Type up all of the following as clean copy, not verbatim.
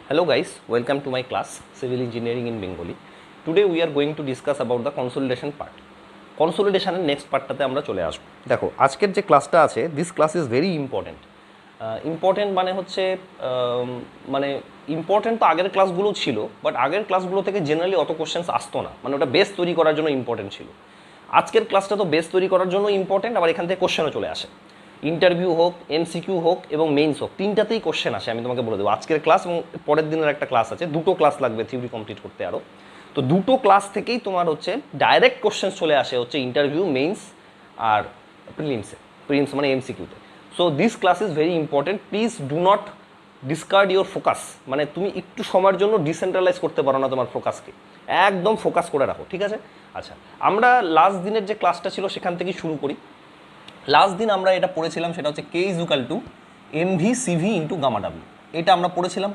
Hello guys, welcome to my class Civil Engineering in Bengali. Today we are going to discuss about the consolidation part. Consolidation এর next পার্টটাতে আমরা চলে আসব। দেখো আজকের যে ক্লাসটা আছে this class is very important. Important মানে হচ্ছে মানে ইম্পর্টেন্ট তো আগের ক্লাসগুলো ছিল, বাট আগের ক্লাসগুলো থেকে জেনারেলি অত কোশ্চেন্স আসতো না, মানে ওটা বেস তৈরি করার জন্য ইম্পর্টেন্ট ছিল। আজকের ক্লাসটা তো বেস তৈরি করার জন্য ইম্পর্টেন্ট, আবার এখান থেকে কোশ্চেনও চলে আসে। ইন্টারভিউ হোক, এমসিকিউ হোক এবং মেইনস হোক, তিনটাতেই কোশ্চেন আসে। আমি তোমাকে বলে দেবো আজকের ক্লাস এবং পরের দিনের একটা ক্লাস আছে, দুটো ক্লাস লাগবে থিওরি কমপ্লিট করতে আরও। তো দুটো ক্লাস থেকেই তোমার হচ্ছে ডাইরেক্ট কোশ্চেন চলে আসে হচ্ছে ইন্টারভিউ, মেইনস আর প্রিলিমস মানে এমসিকিউতে। So this class is very important, please do not discard your focus. মানে তুমি একটু সময়ের জন্য ডিসেন্ট্রালাইজ করতে পারো না তোমার ফোকাসকে, একদম ফোকাস করে রাখো, ঠিক আছে? আচ্ছা, আমরা লাস্ট দিনের যে ক্লাসটা ছিল সেখান থেকেই শুরু করি। লাস্ট দিন আমরা এটা পড়েছিলাম, সেটা হচ্ছে K is equal to MV CV into gamma W. এটা আমরা পড়েছিলাম।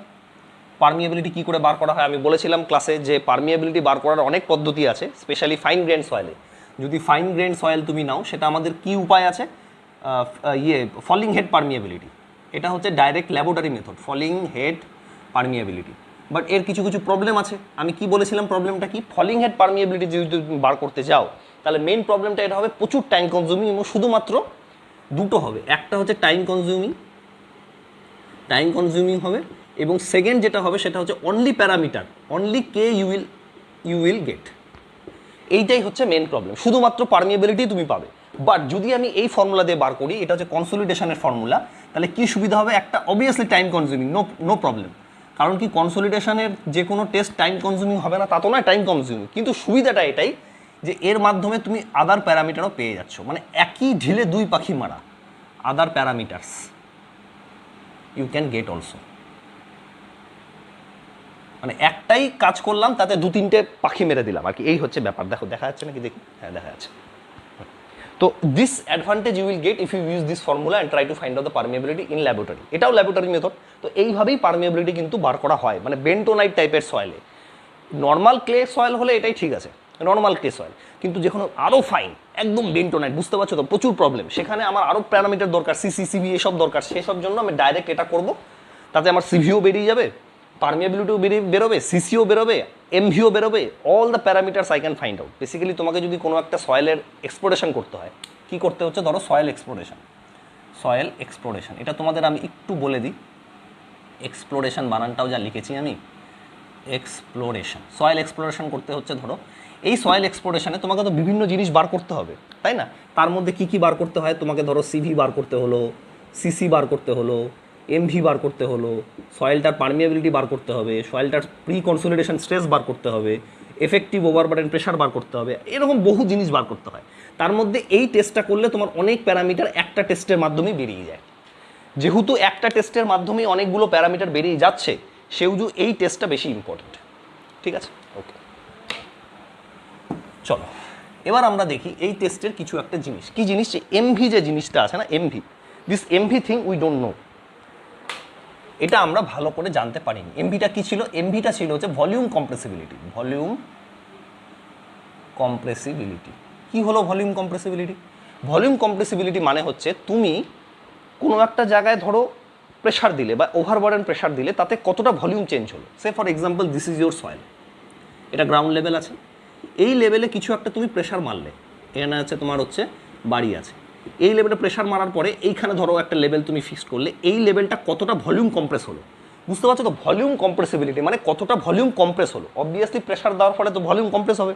পারমিয়াবিলিটি কী করে বার করা হয় আমি বলেছিলাম ক্লাসে যে পারমিয়াবিলিটি বার করার অনেক পদ্ধতি আছে, স্পেশালি ফাইন গ্রেন সয়েলে। যদি ফাইন গ্রেন সয়েল তুমি নাও, সেটা আমাদের কি উপায় আছে, ফলিং হেড পারমিয়াবিলিটি। এটা হচ্ছে direct laboratory method, falling head permeability. But এর কিছু কিছু প্রবলেম আছে। আমি কি বলেছিলাম প্রবলেমটা কি? ফলিং হেড পারমিয়াবিলিটি যদি তুমি বার করতে যাও, তাহলে মেইন প্রবলেমটা এটা হবে প্রচুর টাইম কনজিউমিং, এবং শুধুমাত্র দুটো হবে। একটা হচ্ছে টাইম কনজিউমিং হবে, এবং সেকেন্ড যেটা হবে সেটা হচ্ছে only parameter, only K U will get. এইটাই হচ্ছে মেন প্রবলেম, শুধুমাত্র পারমিয়াবিলিটি তুমি পাবে। বাট যদি আমি এই ফর্মুলা দিয়ে বার করি, এটা হচ্ছে কনসলিডেশনের ফর্মুলা, তাহলে কি সুবিধা হবে? একটা obviously time consuming, no problem. কারণ কি কনসলিডেশনের যে কোনো টেস্ট টাইম কনজিউমিং হবে না তা তো নয়, টাইম কনজিউমিং, কিন্তু সুবিধাটা এটাই যে এর মাধ্যমে তুমি আদার প্যারামিটারও পেয়ে যাচ্ছ। মানে একই ঢিলে দুই পাখি মারা, other parameters you can get also. মানে একটাই কাজ করলাম, তাতে দু তিনটে পাখি মেরে দিলাম আর কি, এই হচ্ছে ব্যাপার। দেখো দেখা যাচ্ছে নাকি? দেখি, হ্যাঁ দেখা যাচ্ছে। তো this advantage you will get if you use this formula and try to find out the permeability in laboratory. এটাও ল্যাবরেটরি মেথড। তো এইভাবেই পারমিয়াবিলিটি কিন্তু বার করা হয়, মানে বেন্টোনাইট টাইপের সয়েলে। নর্মাল ক্লে সয়েল হলে এটাই ঠিক আছে, নর্মাল ক্লে সয়েল। কিন্তু যখন আরও ফাইন, একদম বেন্টোনাইট, বুঝতে পারছো তো, প্রচুর প্রবলেম, সেখানে আমার আরও প্যারামিটার দরকার, সিসি সিবি এসব দরকার। সেসব জন্য আমি ডাইরেক্ট এটা করব, তাতে আমার সিভিও বেরিয়ে যাবে, পারমিয়াবিলিটিও বেরোবে, সিসিও বেরোবে, এমভিও বেরোবে, all the parameters I can find out. Basically তোমাকে যদি কোনো একটা সয়েলের এক্সপ্লোরেশন করতে হয়, কী করতে হচ্ছে? ধরো সয়েল এক্সপ্লোরেশন, এটা তোমাদের আমি একটু বলে দিই। এক্সপ্লোরেশন বানানটাও যা লিখেছি আমি, এক্সপ্লোরেশন, সয়েল এক্সপ্লোরেশন করতে হচ্ছে। ধরো এই সয়েল এক্সপ্লোরেশনে তোমাকে তো বিভিন্ন জিনিস বার করতে হবে, তাই না? তার মধ্যে কি কি বার করতে হয় তোমাকে? ধরো সিভি বার করতে হলো, সিসি বার করতে হলো, এমভি বার করতে হলো, সয়েলটার পারমিয়াবিলিটি বার করতে হবে, সয়েলটার প্রি কনসলিডেশন স্ট্রেস বার করতে হবে, এফেক্টিভ ওভারবার্ডেন প্রেশার বার করতে হবে, এরকম বহু জিনিস বার করতে হয়। তার মধ্যে এই টেস্টটা করলে তোমার অনেক প্যারামিটার একটা টেস্টের মাধ্যমেই বেরিয়ে যায়। যেহেতু একটা টেস্টের মাধ্যমেই অনেকগুলো প্যারামিটার বেরিয়ে যাচ্ছে, সেহেতু এই টেস্টটা বেশি ইম্পর্টেন্ট, ঠিক আছে? ওকে, চলো এবার আমরা দেখি এই টেস্টের কিছু একটা জিনিস। কি জিনিস? এমভি যে জিনিসটা আছে না, this MV thing we don't know. এটা আমরা ভালো করে জানতে পারিনি। এমভিটা কি ছিল? এমভিটা ছিল হচ্ছে ভলিউম কম্প্রেসিবিলিটি। কি হলো ভলিউম কম্প্রেসিবিলিটি? মানে হচ্ছে তুমি কোনো একটা জায়গায় ধরো প্রেশার দিলে বা ওভারবার্ডেন প্রেশার দিলে, তাতে কতটা ভলিউম চেঞ্জ হলো। Say for example this is your soil, এটা গ্রাউন্ড লেভেল আছে, এই লেভেলে কিছু একটা তুমি প্রেশার মারলে, এখানে আছে তোমার হচ্ছে বাড়ি আছে, এই লেভেলে প্রেশার মারার পরে এইখানে ধরো একটা লেভেল তুমি ফিক্সড করলে, এই লেভেলটা কতটা ভলিউম কম্প্রেস হলো, বুঝতে পারছো তো? ভলিউম কম্প্রেসিবিলিটি মানে কতটা ভলিউম কম্প্রেস হলো। অবভিয়াসলি প্রেশার দেওয়ার ফলে তো ভলিউম কম্প্রেস হবে।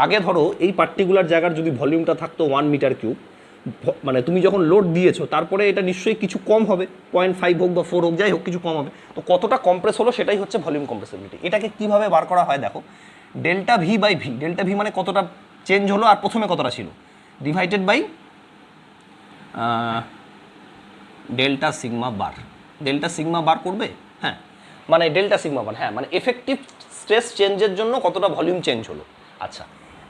আগে ধরো এই পার্টিকুলার জায়গার যদি ভলিউমটা থাকতো 1 মিটার কিউব, মানে তুমি যখন লোড দিয়েছো তারপরে এটা নিশ্চয়ই কিছু কম হবে, 0.5 হোক বা 4 হোক, যাই হোক কিছু কম হবে। তো কতটা কম্প্রেস হলো সেটাই হচ্ছে ভলিউম কম্প্রেসিবিলিটি। এটাকে কীভাবে বার করা হয় দেখো, delta V by V, delta V মানে কতটা চেঞ্জ হলো আর প্রথমে কতটা ছিল, divided by delta sigma bar করবে। হ্যাঁ, মানে ডেল্টা সিগমা বার, হ্যাঁ মানে এফেক্টিভ স্ট্রেস চেঞ্জের জন্য কতটা ভলিউম চেঞ্জ হলো। আচ্ছা,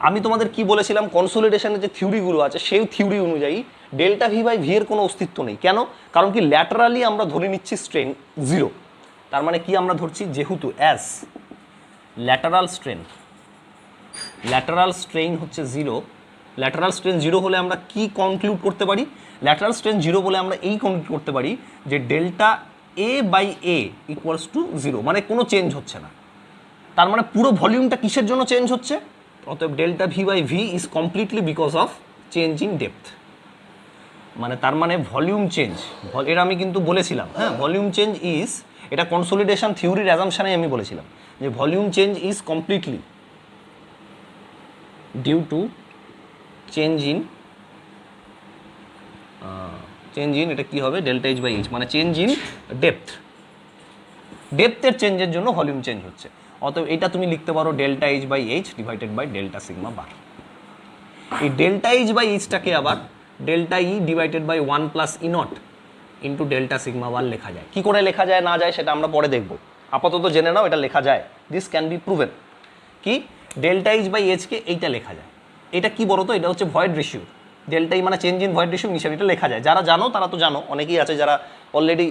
আমি তোমাদের কি বলেছিলাম, কনসলিডেশনের যে থিওরিগুলো আছে সেই থিওরি অনুযায়ী ডেল্টা ভি বাই ভি এর কোনো অস্তিত্ব নেই। কেন? কারণ কি ল্যাটারালি আমরা ধরে নিচ্ছি স্ট্রেন 0। তার মানে কি আমরা ধরছি, যেহেতু অ্যাজ ল্যাটারাল স্ট্রেন হচ্ছে 0, ল্যাটারাল স্ট্রেন 0 হলে আমরা কি কনক্লুড করতে পারি? ল্যাটারাল স্ট্রেন 0 বলে আমরা এই কনক্লুড করতে পারি যে delta A by A equals to 0, মানে কোনো চেঞ্জ হচ্ছে না। তার মানে পুরো ভলিউমটা কিসের জন্য চেঞ্জ হচ্ছে? অতএব delta V by V is completely because of change in depth. মানে তার মানে ভলিউম চেঞ্জ, এটা আমি কিন্তু বলেছিলাম, হ্যাঁ, ভলিউম চেঞ্জ ইজ, এটা কনসোলিডেশন থিওরির অ্যাজাম্পশনে আমি বলেছিলাম যে volume change is completely due to change in এটা কি হবে? ডেল্টা এইচ বাই এইচ, মানে চেঞ্জ ইন ডেপথের চেঞ্জের জন্য ভলিউম চেঞ্জ হচ্ছে। অতএব এটা তুমি লিখতে পারো delta H by H divided by delta sigma bar. এই ডেল্টা এইচ বাই এইচটাকে আবার delta E divided by 1 plus E naught into delta sigma bar লেখা যায়। কী করে লেখা যায় না যায় সেটা আমরা পরে দেখব, আপাতত জেনে নাও এটা লেখা যায়। This can be proven. কি? ডেল্টা এইচ বাই এইচকে এইটা লেখা যায়। এটা কি বলো তো? এটা হচ্ছে ভয়েড রেশিও। ডেল্টা ই মানে চেঞ্জ ইন ভয়েড রেশিও হিসাবে এটা লেখা যায়। যারা জানো তারা তো জানো, অনেকেই আছে যারা অলরেডি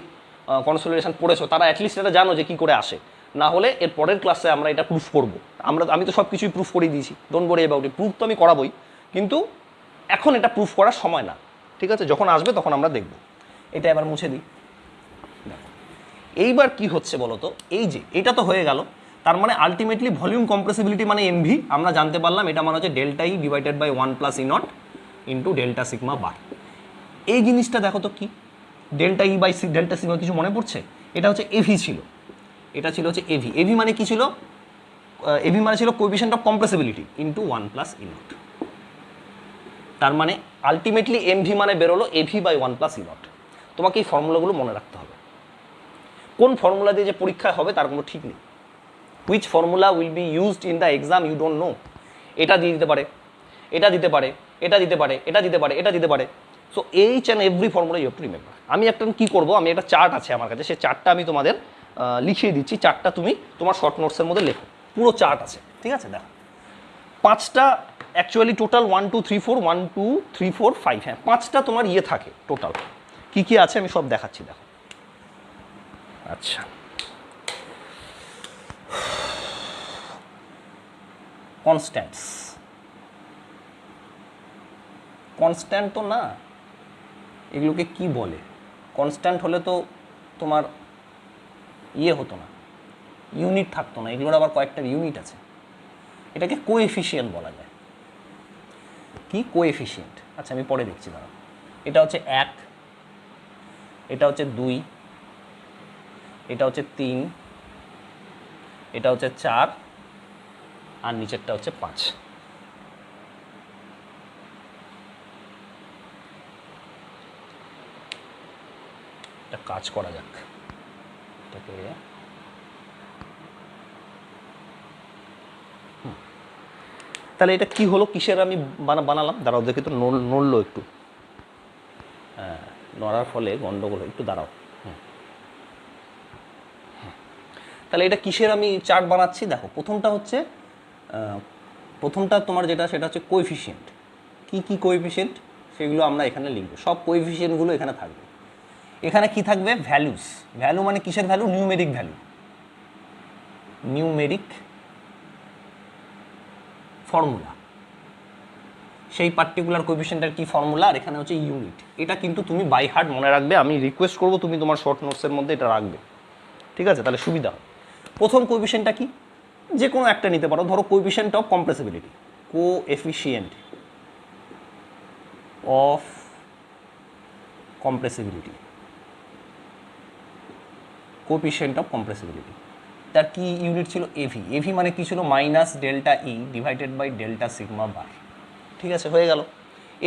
কনসোলিডেশন পড়েছো, তারা অ্যাটলিস্ট এটা জানো যে কী করে আসে। না হলে এর পরের ক্লাসে আমরা এটা প্রুফ করব। আমি তো সব কিছুই প্রুফ করে দিয়েছি, don't worry about it. Proof তো আমি করাবোই, কিন্তু এখন এটা প্রুফ করার সময় না, ঠিক আছে? যখন আসবে তখন আমরা দেখব। এটা এবার মুছে দিই। এইবার কি হচ্ছে বলো তো? এই যে এটা তো হয়ে গেল, তার মানে আলটিমেটলি ভলিউম কম্প্রেসিবিলিটি মানে এমভি আমরা জানতে পারলাম। এটা মানে হচ্ছে delta E divided by 1 plus E naught into delta sigma bar. এই জিনিসটা দেখো তো কি? Delta E by delta sigma কিছু মনে পড়ছে? এটা হচ্ছে এভি ছিল, এটা ছিল হচ্ছে এভি। এভি মানে কি ছিল? এভি মানে ছিল coefficient of compressibility into 1 plus E nought. তার মানে আলটিমেটলি এমভি মানে বেরোলো AV by 1 plus E nought. তোমাকে এই ফর্মুলাগুলো মনে রাখতে হবে। কোন ফর্মুলা দিয়ে যে পরীক্ষা হবে তার কোনো ঠিক নেই। Which formula will be used in the exam you don't know. এটা দিয়ে দিতে পারে, এটা দিতে পারে, এটা দিতে পারে, এটা দিতে পারে, এটা দিতে পারে। So each and every formula you have to remember. আমি একটা কী করবো, আমি একটা চার্ট আছে আমার কাছে, সেই চার্টটা আমি তোমাদের লিখিয়ে দিচ্ছি। চার্টটা তুমি তোমার শর্ট নোটসের মধ্যে লেখো, পুরো চার্ট আছে, ঠিক আছে? দেখো, 5টা অ্যাকচুয়ালি টোটাল 1 2 3 4 1 2 3 4 5, হ্যাঁ 5টা তোমার ইয়ে থাকে টোটাল। কী কী আছে আমি সব দেখাচ্ছি, দেখো। আচ্ছা, কনস্ট্যান্টস, কনস্ট্যান্ট তো না, এগুলোকে কি বলে? কনস্ট্যান্ট হলে তো তোমার ইয়ে হতো না, ইউনিট থাকতো না। এগুলোর আবার কয়েকটা ইউনিট আছে। এটাকে কোএফিশিয়েন্ট বলা যায়। কি? কোএফিশিয়েন্ট। আচ্ছা, আমি পরে দেখছি, দাঁড়াও। এটা হচ্ছে 1, এটা হচ্ছে 2, এটা হচ্ছে 3, এটা হচ্ছে 4, আর নিচেরটা হচ্ছে 5। একটা কাজ করা যাক, এটাকে তাহলে এটা কি হলো, কিসের আমি বানালাম? দাঁড়াও দেখি তো, নড়লো একটু। হ্যাঁ, নড়ার ফলে গন্ডগোল, একটু দাঁড়াও। তাহলে এটা কিসের আমি চার্ট বানাচ্ছি? দেখো, প্রথমটা তোমার যেটা, সেটা হচ্ছে কোএফিশিয়েন্ট। কি কি কোএফিশিয়েন্ট সেগুলো আমরা এখানে লিখবো। সব কোএফিশিয়েন্টগুলো এখানে থাকবে। এখানে কি থাকবে? ভ্যালুস। ভ্যালু মানে কিসের value? Numeric value, numeric formula. সেই পার্টিকুলার কোএফিশিয়েন্টের কি ফর্মুলা, আর এখানে হচ্ছে ইউনিট। এটা কিন্তু তুমি বাই হার্ট মনে রাখবে। আমি রিকোয়েস্ট করবো তুমি তোমার শর্ট নোটসের মধ্যে এটা রাখবে, ঠিক আছে? তাহলে সুবিধা হয়। প্রথম কোএফিশিয়েন্টটা কি? যে কোনো একটা নিতে পারো। ধরো coefficient of compressibility, coefficient of compressibility, coefficient of compressibility. তার কি ইউনিট ছিল? এভি। এভি মানে কি ছিল? Minus delta E divided by delta sigma bar. ঠিক আছে, হয়ে গেল।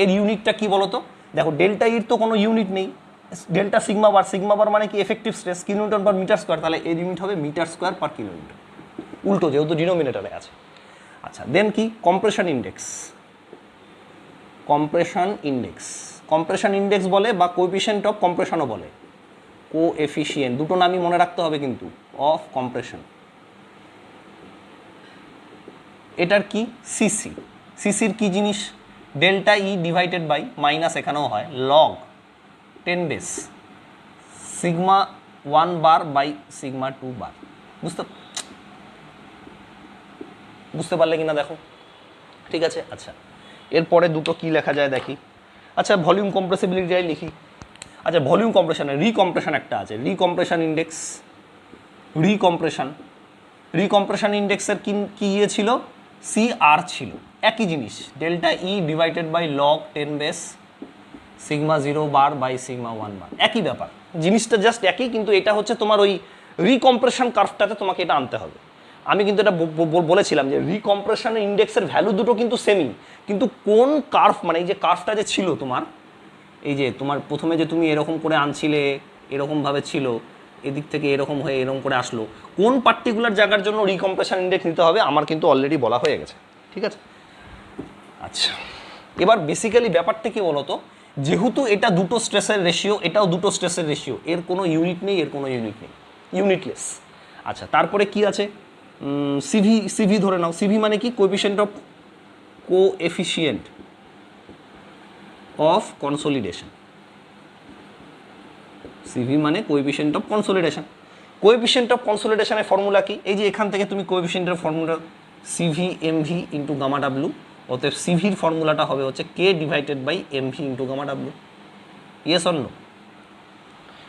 এর ইউনিটটা কি বলো তো? দেখো, ডেল্টা ইর তো কোনো ইউনিট নেই। Delta sigma bar, sigma bar মানে কি? Effective stress, kilometre per metre square. তাহলে এর ইউনিট হবে মিটার স্কোয়ার পার কিলোমিটার, উল্টো যেহেতু ডিনোমিনেটরে আছে। আচ্ছা, দেন কি? Compression index. Compression index, compression index বলে বা কোএফিশিয়েন্ট অফ কম্প্রেশনও বলে। কোএফিশিয়েন্ট, দুটো নামই মনে রাখতে হবে কিন্তু, অফ কম্প্রেশন। এটার কি? সিসি। সিসির কি জিনিস? Delta E divided by, minus এখানেও হয়, log 10 base sigma 1 bar by sigma 2 bar. বুঝতে পারলে কিনা দেখো, ঠিক আছে? আচ্ছা, এরপরে দুটো কি লেখা যায় দেখি। আচ্ছা, ভলিউম কম্প্রেসিবিলিটি লিখি। আচ্ছা ভলিউম কম্প্রেশনে রিকম্প্রেশন একটা আছে, রিকম্প্রেশন ইন্ডেক্স, রিকম্প্রেশন ইন্ডেক্সের কি ইয়ে ছিল, সি আর ছিল, একই জিনিস, delta E divided by log 10 base sigma 0 bar by sigma 1 bar, একই ব্যাপার, জিনিসটা জাস্ট একই, কিন্তু এটা হচ্ছে তোমার ওই রিকম্প্রেশন কার্ভটাতে তোমাকে এটা আনতে হবে। আমি কিন্তু এটা বলেছিলাম যে রিকম্প্রেশন ইন্ডেক্সের ভ্যালু দুটো কিন্তু সেমই, কিন্তু কোন কার্ভ, মানে এই যে কার্ভটা যে ছিল তোমার, এই যে তোমার প্রথমে যে তুমি এরকম করে আনছিলে, এরকমভাবে ছিল, এদিক থেকে এরকম হয়ে এরকম করে আসলো, কোন পার্টিকুলার জায়গার জন্য রিকম্প্রেশন ইন্ডেক্স নিতে হবে আমার কিন্তু অলরেডি বলা হয়ে গেছে, ঠিক আছে। আচ্ছা এবার বেসিক্যালি ব্যাপারটা কি বলতো, যেহেতু এটা দুটো স্ট্রেসের রেশিও, এটাও দুটো স্ট্রেসের রেশিও, এর কোনো ইউনিট নেই, এর কোনো ইউনিট নেই, ইউনিটলেস। আচ্ছা তারপরে কি আছে, সিভি ধরে নাও, সিভি মানে কি, coefficient of coefficient of consolidation, CV মানে coefficient of consolidation. Coefficient of কনসলিডেশনের ফর্মুলা কি, এই যে এখান থেকে তুমি কোএফিশিয়েন্টের formula CV MV into gamma W, অতএব সিভির ফর্মুলাটা হবে হচ্ছে K divided by MV into gamma W, yes or no.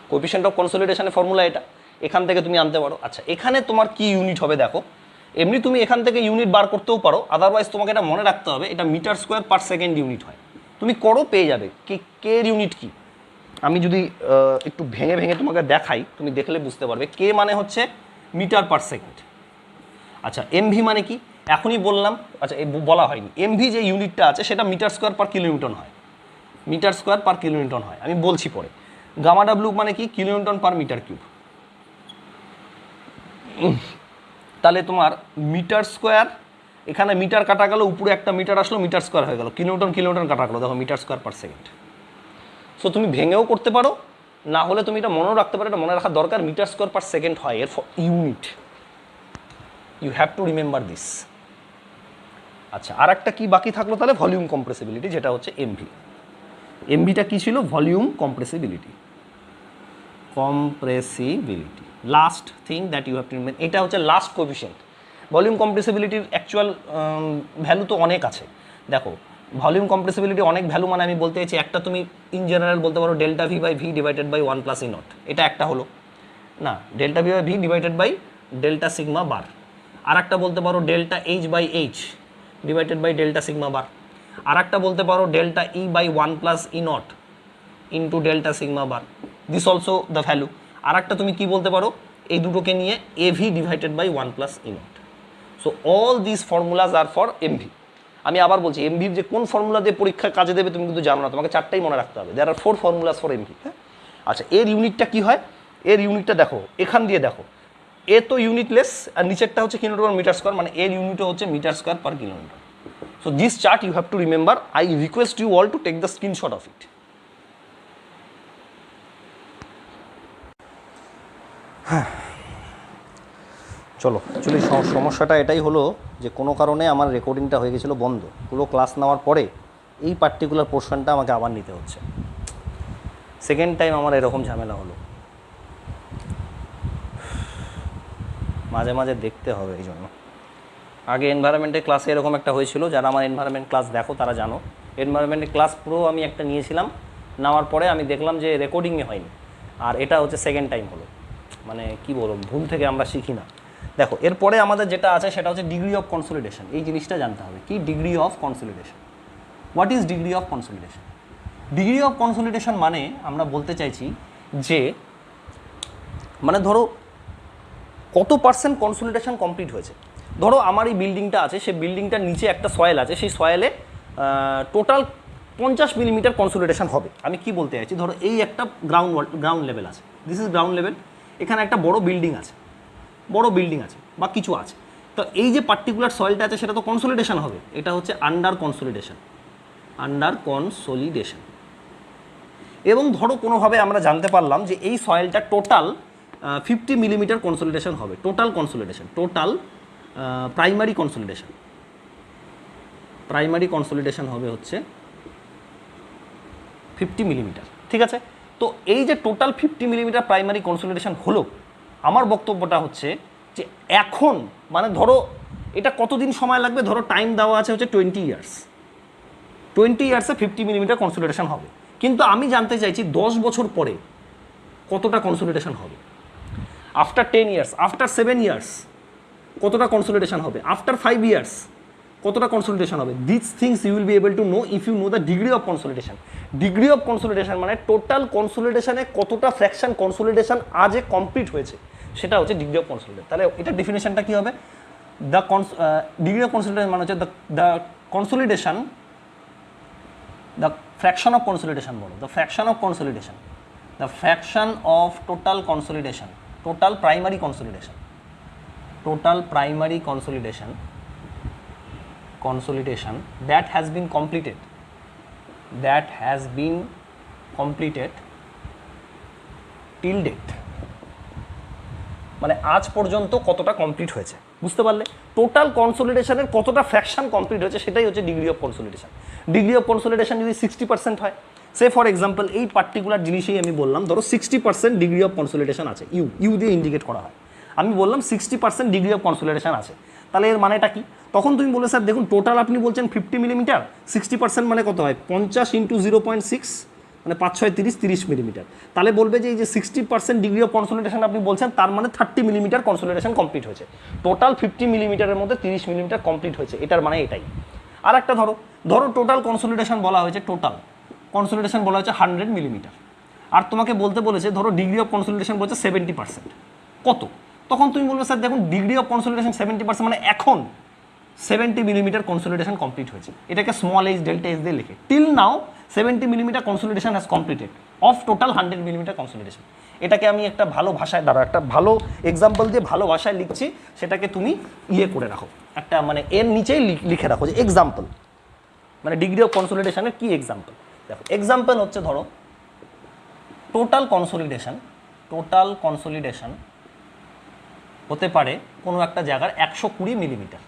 Coefficient of কনসলিডেশনের ফর্মুলা এটা, এখান থেকে তুমি আনতে পারো। আচ্ছা এখানে তোমার কি ইউনিট হবে দেখো, এমনি তুমি এখান থেকে ইউনিট বার করতেও পারো, আদারওয়াইজ তোমাকে এটা মনে রাখতে হবে এটা metre square per second unit হয়, তুমি করো পেয়ে যাবে কি কে এর ইউনিট কি। আমি যদি একটু ভেঙে ভেঙে তোমাকে দেখাই, তুমি দেখলে বুঝতে পারবে, কে মানে হচ্ছে মিটার পার সেকেন্ড। আচ্ছা এমভি মানে কি, এখনই বললাম, আচ্ছা বলা হয়নি, এমভি যে ইউনিটটা আছে সেটা মিটার স্কোয়ার পার কিলোমিটার হয়, মিটার স্কোয়ার পার কিলোমিটার হয়, আমি বলছি পরে। গামা ডাব্লু মানে কি, কিলোমিটার পার মিটার কিউব। তাহলে তোমার মিটার স্কোয়ার, এখানে মিটার কাটা গেল, উপরে একটা মিটার আসলো, মিটার স্কোয়ার হয়ে গেল, কিলোমিটার কাটা গেলো, দেখো metre square per second. So তুমি ভেঙেও করতে পারো, না হলে তুমি এটা মনেও রাখতে পারো, এটা মনে রাখার দরকার, মিটার স্কোয়ার পার সেকেন্ড হয় এর unit, you have to remember this. আচ্ছা আর একটা কি বাকি থাকলো তাহলে, ভলিউম কম্প্রেসিবিলিটি, যেটা হচ্ছে এমভি। এমভিটা কি ছিল, volume compressibility, last thing that you have to remember, এটা হচ্ছে লাস্ট কোএফিশিয়েন্ট। ভলিউম কম্প্রেসিবিলিটির অ্যাকচুয়াল ভ্যালু তো অনেক আছে, দেখো ভলিউম কম্প্রেসিবিলিটি অনেক ভ্যালু, মানে আমি বলতে চাইছি একটা তুমি ইন জেনারেল বলতে পারো delta V by V divided by 1 plus E naught, এটা একটা হলো না, delta V by V divided by delta sigma bar. আর একটা বলতে পারো delta H by H divided by delta sigma bar. আর একটা বলতে পারো delta E by 1 plus E naught into delta sigma bar, this also the value. আর একটা তুমি কি বলতে পারো, এই দুটোকে নিয়ে AV divided by 1 plus E naught. So all this formulas are for MV. আমি আবার বলছি, এমভির যে কোন ফর্মুলা দিয়ে পরীক্ষায় কাজে দেবে তুমি কিন্তু জানো না, তোমাকে চারটাই মনে রাখতে হবে। দেয়ার আর 4 ফর্মুলাস ফর এমভি। হ্যাঁ আচ্ছা এর ইউনিটটা কি হয়, এর ইউনিটটা দেখো এখান দিয়ে দেখো, এ তো ইউনিটলেস আর নিচেরটা হচ্ছে কিলোমিটার পার মিটার স্কোয়ার, মানে এর ইউনিটও হচ্ছে metre square per kilometre. So this chart you have to remember, I request you all to take the screenshot of it. হ্যাঁ চলো অ্যাকচুয়ালি সমস্যাটা এটাই হলো যে কোনো কারণে আমার রেকর্ডিংটা হয়ে গেছিলো বন্ধ, পুরো ক্লাস নেওয়ার পরে এই পার্টিকুলার পোর্শনটা আমাকে আবার নিতে হচ্ছে, সেকেন্ড টাইম আমার এরকম ঝামেলা হলো, মাঝে মাঝে দেখতে হবে এই জন্য। আগে এনভায়রনমেন্টের ক্লাসে এরকম একটা হয়েছিল, যারা আমার এনভায়রনমেন্ট ক্লাস দেখো তারা জানো, এনভায়রনমেন্টের ক্লাস পুরো আমি একটা নিয়েছিলাম, নেওয়ার পরে আমি দেখলাম যে রেকর্ডিংই হয়নি, আর এটা হচ্ছে সেকেন্ড টাইম হলো, মানে কি বলবো, ভুল থেকে আমরা শিখি না। দেখো এরপরে আমাদের যেটা আছে সেটা হচ্ছে ডিগ্রি অফ কনসলিডেশন, এই জিনিসটা জানতে হবে কি, degree of consolidation. What is degree of consolidation? Degree of consolidation মানে আমরা বলতে চাইছি যে, মানে ধরো কত পার্সেন্ট কনসলিডেশন কমপ্লিট হয়েছে। ধরো আমার এই বিল্ডিংটা আছে, সেই বিল্ডিংটার নিচে একটা সয়েল আছে, সেই সয়েলে টোটাল 50 মিলিমিটার কনসলিডেশন হবে। আমি কি বলতে চাইছি, ধরো এই একটা গ্রাউন্ড লেভেল আছে, দিস ইজ গ্রাউন্ড লেভেল, এখানে একটা বড় বিল্ডিং আছে বা কিছু আছে, তো এই যে পার্টিকুলার সয়েলটা আছে সেটা তো কনসলিডেশন হবে, এটা হচ্ছে আন্ডার কনসলিডেশন। এবং ধরো কোনোভাবে আমরা জানতে পারলাম যে এই সয়েলটা টোটাল 50 মিলিমিটার কনসলিডেশন হবে, টোটাল প্রাইমারি কনসলিডেশন হবে হচ্ছে 50 মিলিমিটার, ঠিক আছে। তো এই যে টোটাল 50 মিলিমিটার প্রাইমারি কনসলিডেশন হলো, আমার বক্তব্যটা হচ্ছে যে এখন মানে ধরো এটা কতদিন সময় লাগবে, ধরো টাইম দেওয়া আছে হচ্ছে 20 ইয়ার্সে 50 মিলিমিটার কনসলিডেশন হবে, কিন্তু আমি জানতে চাইছি 10 বছর পরে কতটা কনসলিডেশন হবে, আফটার 10 ইয়ার্স, আফটার 7 ইয়ার্স কতটা কনসলিডেশন হবে, আফটার 5 ইয়ার্স কতটা কনসলিডেশন হবে। This things you will be able to know if you know the degree of consolidation. Degree of consolidation মানে টোটাল কনসলিডেশনে কতটা ফ্র্যাকশন কনসলিডেশন আজ কমপ্লিট হয়েছে, সেটা হচ্ছে ডিগ্রি অফ কনসলিডেশন। তাহলে এটা ডেফিনেশনটা কী হবে, দ্য ডিগ্রি অফ কনসলিডেশন মানে হচ্ছে the consolidation, the fraction of consolidation বলো, the fraction of consolidation, the fraction of total consolidation, total primary consolidation, total primary consolidation that has been completed till date, মানে আজ পর্যন্ত কতটা complete হয়েছে, বুঝতে পারলে? টোটাল কনসলিডেশনের কতটা ফ্র্যাকশন কমপ্লিট হয়েছে সেটাই হচ্ছে degree of consolidation. Degree of consolidation যদি 60% হয়, সে ফর এক্সাম্পল এই পার্টিকুলার জিনিসেই আমি বললাম ধরো 60% ডিগ্রি অফ কনসলিডেশন আছে, ইউ দিয়ে ইন্ডিকেট করা হয়, আমি বললাম 60% ডিগ্রি অফ কনসলিডেশন আছে, তাহলে এর মানেটা কি? তখন তুমি বলে স্যার দেখুন টোটাল আপনি বলছেন 50 মিলিমিটার, 60% মানে কত হয় 50 × 0.6 মানে 5 6 30 মিলিমিটার, তাহলে বলবে যে এই যে 60% ডিগ্রি অফ কনসলিডেশন আপনি বলছেন তার মানে 30 মিলিমিটার কনসলিডেশন কমপ্লিট হয়েছে। টোটাল 50 মিলিমিটারের মধ্যে 30 মিলিমিটার কমপ্লিট হয়েছে, এটার মানে এটাই। আর একটা ধরো টোটাল কনসলিডেশন বলা হয়েছে, টোটাল কনসলিডেশন বলা হয়েছে 100 মিলিমিটার, আর তোমাকে বলতে বলেছে ধরো ডিগ্রি অফ কনসলিডেশন বলছে 70%, কত? তখন তুমি বলবে স্যার দেখুন ডিগ্রি অফ কনসলিডেশন 70% মানে এখন 70 মিলিমিটার কনসলিডেশন কমপ্লিট হয়েছে, এটাকে স্মল এইচ ডেল্টা এস দিয়ে লিখে, till now 70 millimetre consolidation has completed of total 100 millimetre consolidation. এটাকে আমি একটা ভালো ভাষায় দ্বারা একটা ভালো এক্সাম্পল দিয়ে ভালো ভাষায় লিখছি, সেটাকে তুমি করে রাখো একটা মানে এর নিচেই লিখে রাখো যে এক্সাম্পল, মানে ডিগ্রি অফ কনসলিডেশনের কি এক্সাম্পল। দেখো এক্সাম্পল হচ্ছে ধরো টোটাল কনসলিডেশন হতে পারে কোনো একটা জায়গার 120 মিলিমিটার,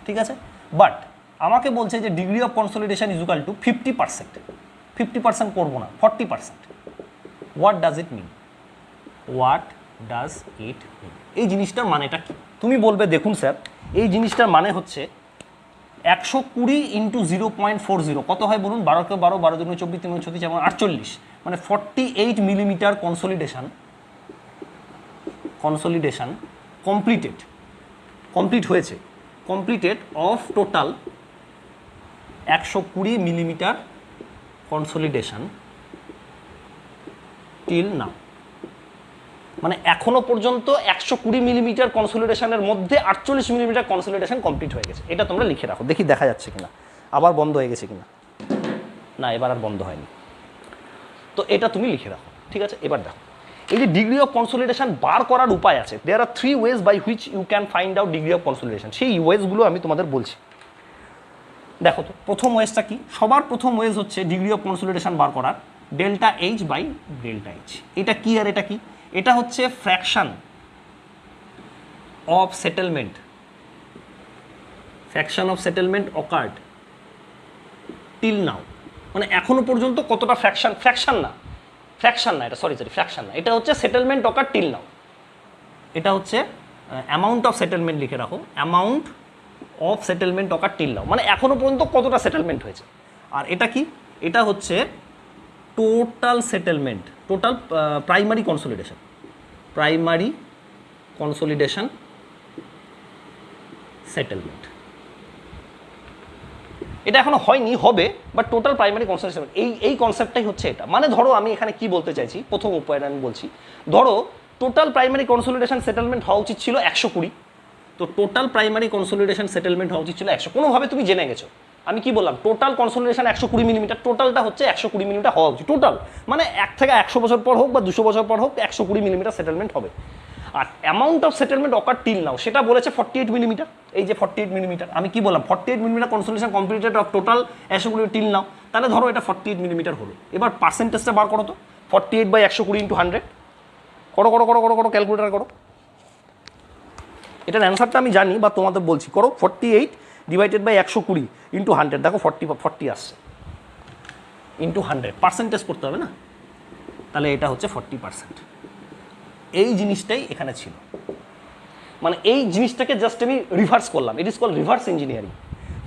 ঠিক আছে, বাট আমাকে বলছে যে degree of consolidation is equal to 50%, 50% করবো না 40%। হোয়াট ডাজ ইট মিন? এই জিনিসটার মানেটা কি? তুমি বলবে দেখুন স্যার এই জিনিসটার মানে হচ্ছে 120 × 0.40 কত হয় বলুন, 12 × 12 12 × 24 3 × 36 যেমন 48, মানে 48 মিলিমিটার কনসলিডেশন কমপ্লিট হয়েছে, completed of total 120 millimetre consolidation till now, মানে এখনো পর্যন্ত 120 মিলিমিটার কনসলিডেশনের মধ্যে 48 মিলিমিটার কনসলিডেশন কমপ্লিট হয়ে গেছে। এটা তোমরা লিখে রাখো, দেখি দেখা যাচ্ছে কিনা, আবার বন্ধ হয়ে গেছে কিনা, না এবার আর বন্ধ হয়নি, তো এটা তুমি লিখে রাখো, ঠিক আছে। এবার দেখো এই যে ডিগ্রি অফ কনসলিডেশন বার করার উপায় আছে, there are 3 ways by which you can find out degree of consolidation, সেই ওয়েজগুলো আমি তোমাদের বলছি। দেখো তো প্রথম ওয়েজটা কি, সবার প্রথম ওয়েজ হচ্ছে ডিগ্রি অফ কনসলিডেশন বার করার delta H by delta H. এটা কি আর এটা কি? এটা হচ্ছে fraction of settlement occurred till now, মানে এখনো পর্যন্ত কতটা ফ্র্যাকশন না এটা ফ্র্যাকশন না, এটা হচ্ছে সেটেলমেন্ট অকার টিল নাও, এটা হচ্ছে অ্যামাউন্ট অফ সেটেলমেন্ট লিখে রাখো, amount of settlement occur till now, মানে এখনো পর্যন্ত কতটা সেটেলমেন্ট হয়েছে। আর এটা কি? এটা হচ্ছে টোটাল প্রাইমারি কনসলিডেশন সেটেলমেন্ট, এটা এখনো হয়নি, হবে, বাট টোটাল প্রাইমারি কনসলিডেশন এই কনসেপ্টটাই হচ্ছে এটা। মানে ধরো আমি এখানে কি বলতে চাইছি, প্রথম উপায়টা আমি বলছি, ধরো টোটাল প্রাইমারি কনসলিডেশন সেটেলমেন্ট হওয়া উচিত ছিল 120, তো টোটাল প্রাইমারি কনসলিডেশন সেটেলমেন্ট হওয়া উচিত ছিল 100, কোনোভাবে তুমি জেনে গেছো, আমি কি বললাম টোটাল কনসলিডেশন 120 মিলিমিটার, টোটালটা হচ্ছে 120 মিলিমিটার হওয়া উচিত, টোটাল মানে 1 থেকে 100 বছর পর হোক বা 200 বছর পর হোক 120 মিলিমিটার সেটেলমেন্ট হবে। আর amount of settlement occur till now সেটা বলেছে 48 মিলিমিটার, এই যে 48 মিলিমিটার, আমি কি বললাম 48 millimetre consolidation completed of total 120 till now, তাহলে ধরো এটা 48 মিলিমিটার হলো। এবার পার্সেন্টেজটা বার করো তো, 48 বাই 120 × 100 করো ক্যালকুলেটার করো, এটার অ্যান্সারটা আমি জানি বা তোমাদের বলছি, করো 48 ডিভাইডেড বাই 120 × 100, দেখো 40 আসছে, ইন্টু 100 পার্সেন্টেজ করতে হবে না, তাহলে এটা হচ্ছে 40%। এই জিনিসটাই এখানে ছিল, মানে এই জিনিসটাকে জাস্ট আমি রিভার্স করলাম, it is call reverse engineering.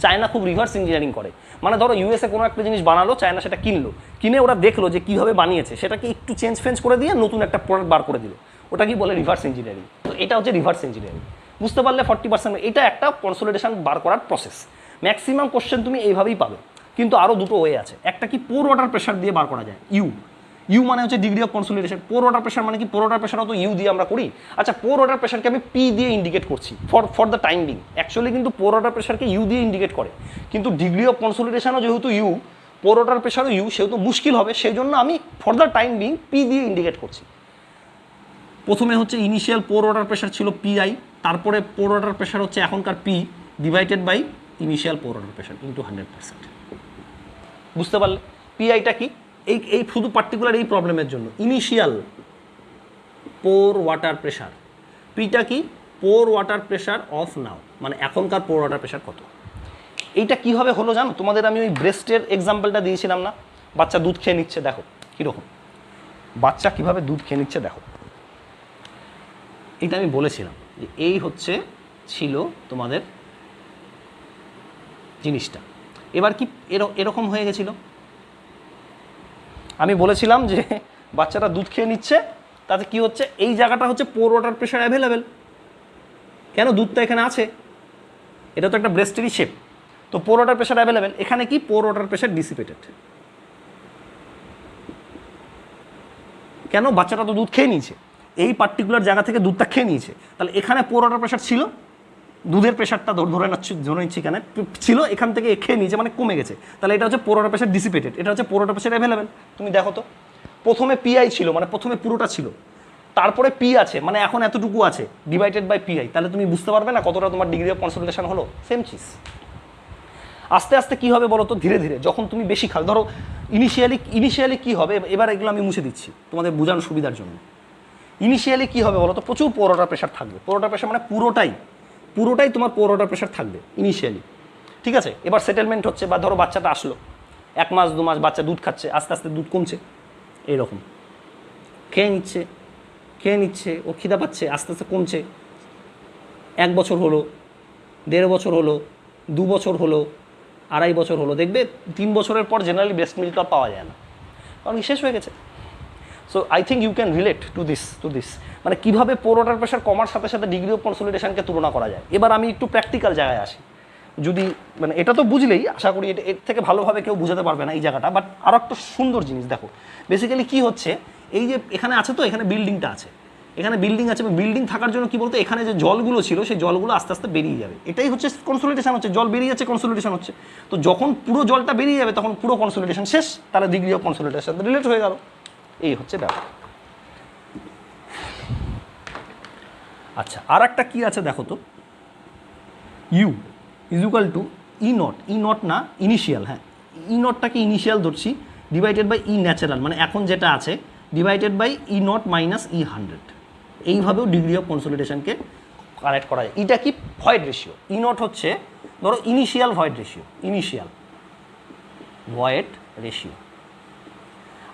China খুব রিভার্স ইঞ্জিনিয়ারিং করে, মানে ধরো ইউএসএ কোনো একটা জিনিস বানালো, চায়না সেটা কিনলো, কিনে ওরা দেখলো যে কীভাবে বানিয়েছে, সেটাকে একটু চেঞ্জ ফেঞ্জ করে দিয়ে নতুন একটা প্রোডাক্ট বার করে দিল, ওটা কি বলে রিভার্স ইঞ্জিনিয়ারিং। তো এটা হচ্ছে রিভার্স ইঞ্জিনিয়ারিং, বুঝতে পারলে 40%। এটা একটা কনসলিডেশন বার করার প্রসেস। ম্যাক্সিমাম কোশ্চেন তুমি এইভাবেই পাবে, কিন্তু আরও দুটো ওয়ে আছে। একটা কি পোর ওয়াটার প্রেশার দিয়ে বার করা যায়, ইউ মানে হচ্ছে degree of consolidation. Poor water pressure মানে কি, পোর ওয়াটার প্রেশারও তো ইউ দিয়ে আমরা করি। আচ্ছা, পোর ওয়াটার প্রেশারকে আমি পি দিয়ে ইন্ডিকেট করছি for the time being. Actually কিন্তু পোর ওয়াটার প্রেশারকে ইউ দিয়ে ইন্ডিকেট করে, কিন্তু ডিগ্রি অফ কনসলিডেশনও যেহেতু ইউ, পোর ওয়াটার প্রেশারও ইউ, সেহেতু মুশকিল হবে, সেই জন্য আমি for the time being P দিয়ে ইন্ডিকেট করছি। প্রথমে হচ্ছে ইনিশিয়াল পোর ওয়াটার প্রেশার ছিল পিআই, তারপরে পোর ওয়াটার প্রেশার হচ্ছে এখনকার P divided by initial pore water pressure into 100%। বুঝতে পারলে পিআইটা কি, এই শুধু পার্টিকুলার এই প্রবলেমের জন্য ইনিশিয়াল পোর ওয়াটার প্রেশার, পিটা কি পোর ওয়াটার প্রেশার অফ নাও, মানে এখনকার পোর ওয়াটার প্রেশার কত। এইটা কীভাবে হলো জানো, তোমাদের আমি ওই ব্রেস্টের এক্সাম্পলটা দিয়েছিলাম না, বাচ্চা দুধ খেয়ে নিচ্ছে, দেখো কীরকম বাচ্চা কীভাবে দুধ খেয়ে নিচ্ছে দেখো। এটা আমি বলেছিলাম যে এই হচ্ছে ছিল তোমাদের জিনিসটা। এবার কি এরকম হয়ে গেছিল, আমি বলেছিলাম যে বাচ্চাটা দুধ খেয়ে নিচ্ছে, তাতে কি হচ্ছে, এই জায়গাটা হচ্ছে পোর ওয়াটার প্রেশার অ্যাভেলেবেল, কেন দুধটা এখানে আছে, এটা তো একটা ব্রেস্টেরই শেপ, তো পোর ওয়াটার প্রেশার অ্যাভেলেবেল। এখানে কি পোর ওয়াটার প্রেশার ডিসিপেটেড, কেন বাচ্চাটা তো দুধ খেয়ে নিয়েছে, এই পার্টিকুলার জায়গা থেকে দুধটা খেয়ে নিয়েছে, তাহলে এখানে পোর ওয়াটার প্রেশার ছিল, দুধের প্রেশারটা ধরে নিচ্ছি এখানে ছিল, এখান থেকে খেয়ে নিয়েছে মানে কমে গেছে, তাহলে এটা হচ্ছে পোর ওয়াটার প্রেশার ডিসিপেটেড, এটা হচ্ছে পোর ওয়াটার প্রেশার অ্যাভেলেবেল। তুমি দেখো তো, প্রথমে পিআই ছিল, মানে প্রথমে পুরোটা ছিল, তারপরে পি আছে, মানে এখন এতটুকু আছে ডিভাইডেড বাই পিআই, তাহলে তুমি বুঝতে পারবে না কতটা তোমার ডিগ্রি অফ কনসলিডেশন হলো। সেম চিজ আস্তে আস্তে কী হবে বলো তো, ধীরে ধীরে যখন তুমি বেশি খাও, ধরো ইনিশিয়ালি কী হবে, এবার এগুলো আমি মুছে দিচ্ছি তোমাদের বোঝানোর সুবিধার জন্য। ইনিশিয়ালি কী হবে বলো তো, প্রচুর পোর ওয়াটার প্রেশার থাকবে, পোর ওয়াটার প্রেশার মানে পুরোটাই তোমার পোর ওয়াটার প্রেশার থাকবে ইনিশিয়ালি, ঠিক আছে। এবার সেটেলমেন্ট হচ্ছে, বা ধরো বাচ্চাটা আসলো, 1 মাস 2 মাস বাচ্চা দুধ খাচ্ছে, আস্তে আস্তে দুধ কমছে, এইরকম খেয়ে নিচ্ছে, ও খিদা পাচ্ছে, আস্তে আস্তে কমছে, 1 বছর হলো, 1.5 বছর হলো, 2 বছর হলো, 2.5 বছর হলো, দেখবে 3 বছরের পর জেনারেলি ব্রেস্ট মিল্কটা পাওয়া যায় না, কারণ শেষ হয়ে গেছে। So I think you can relate to this, মানে কীভাবে পোর ওয়াটার প্রেশার কমার সাথে সাথে ডিগ্রি অফ কনসলিডেশনকে তুলনা করা যায়। এবার আমি একটু প্র্যাকটিক্যাল জায়গায় আসি, যদি মানে এটা তো বুঝলেই আশা করি, এর থেকে ভালোভাবে কেউ বুঝাতে পারবে না এই জায়গাটা, বাট আরও একটা সুন্দর জিনিস দেখো। বেসিক্যালি কী হচ্ছে, এই যে এখানে আছে, তো এখানে বিল্ডিংটা আছে, এখানে বিল্ডিং আছে, বিল্ডিং থাকার জন্য কী বলতো, এখানে যে জলগুলো ছিল সেই জলগুলো আস্তে আস্তে বেরিয়ে যাবে, এটাই হচ্ছে কনসলিডেশন হচ্ছে, জল বেরিয়ে যাচ্ছে, কনসলিডেশন হচ্ছে। তো যখন পুরো জলটা বেরিয়ে যাবে তখন পুরো কনসলিডেশন শেষ, তাহলে ডিগ্রি অফ কনসলিডেশন রিলেট হয়ে গেল, এই হচ্ছে ব্যাপার। আচ্ছা, আর একটা কী আছে দেখো তো, U is equal to E nought না ইনিশিয়াল, হ্যাঁ ই নটটাকে ইনিশিয়াল ধরছি, ডিভাইডেড বাই ই ন্যাচারাল, মানে এখন যেটা আছে, divided by E nought minus E100। এইভাবেও ডিগ্রি অফ কনসলিডেশনকে কানেক্ট করা যায়। এটা কি ভয়েড রেশিও, ই নট হচ্ছে ধরো ইনিশিয়াল ভয়েড রেশিও।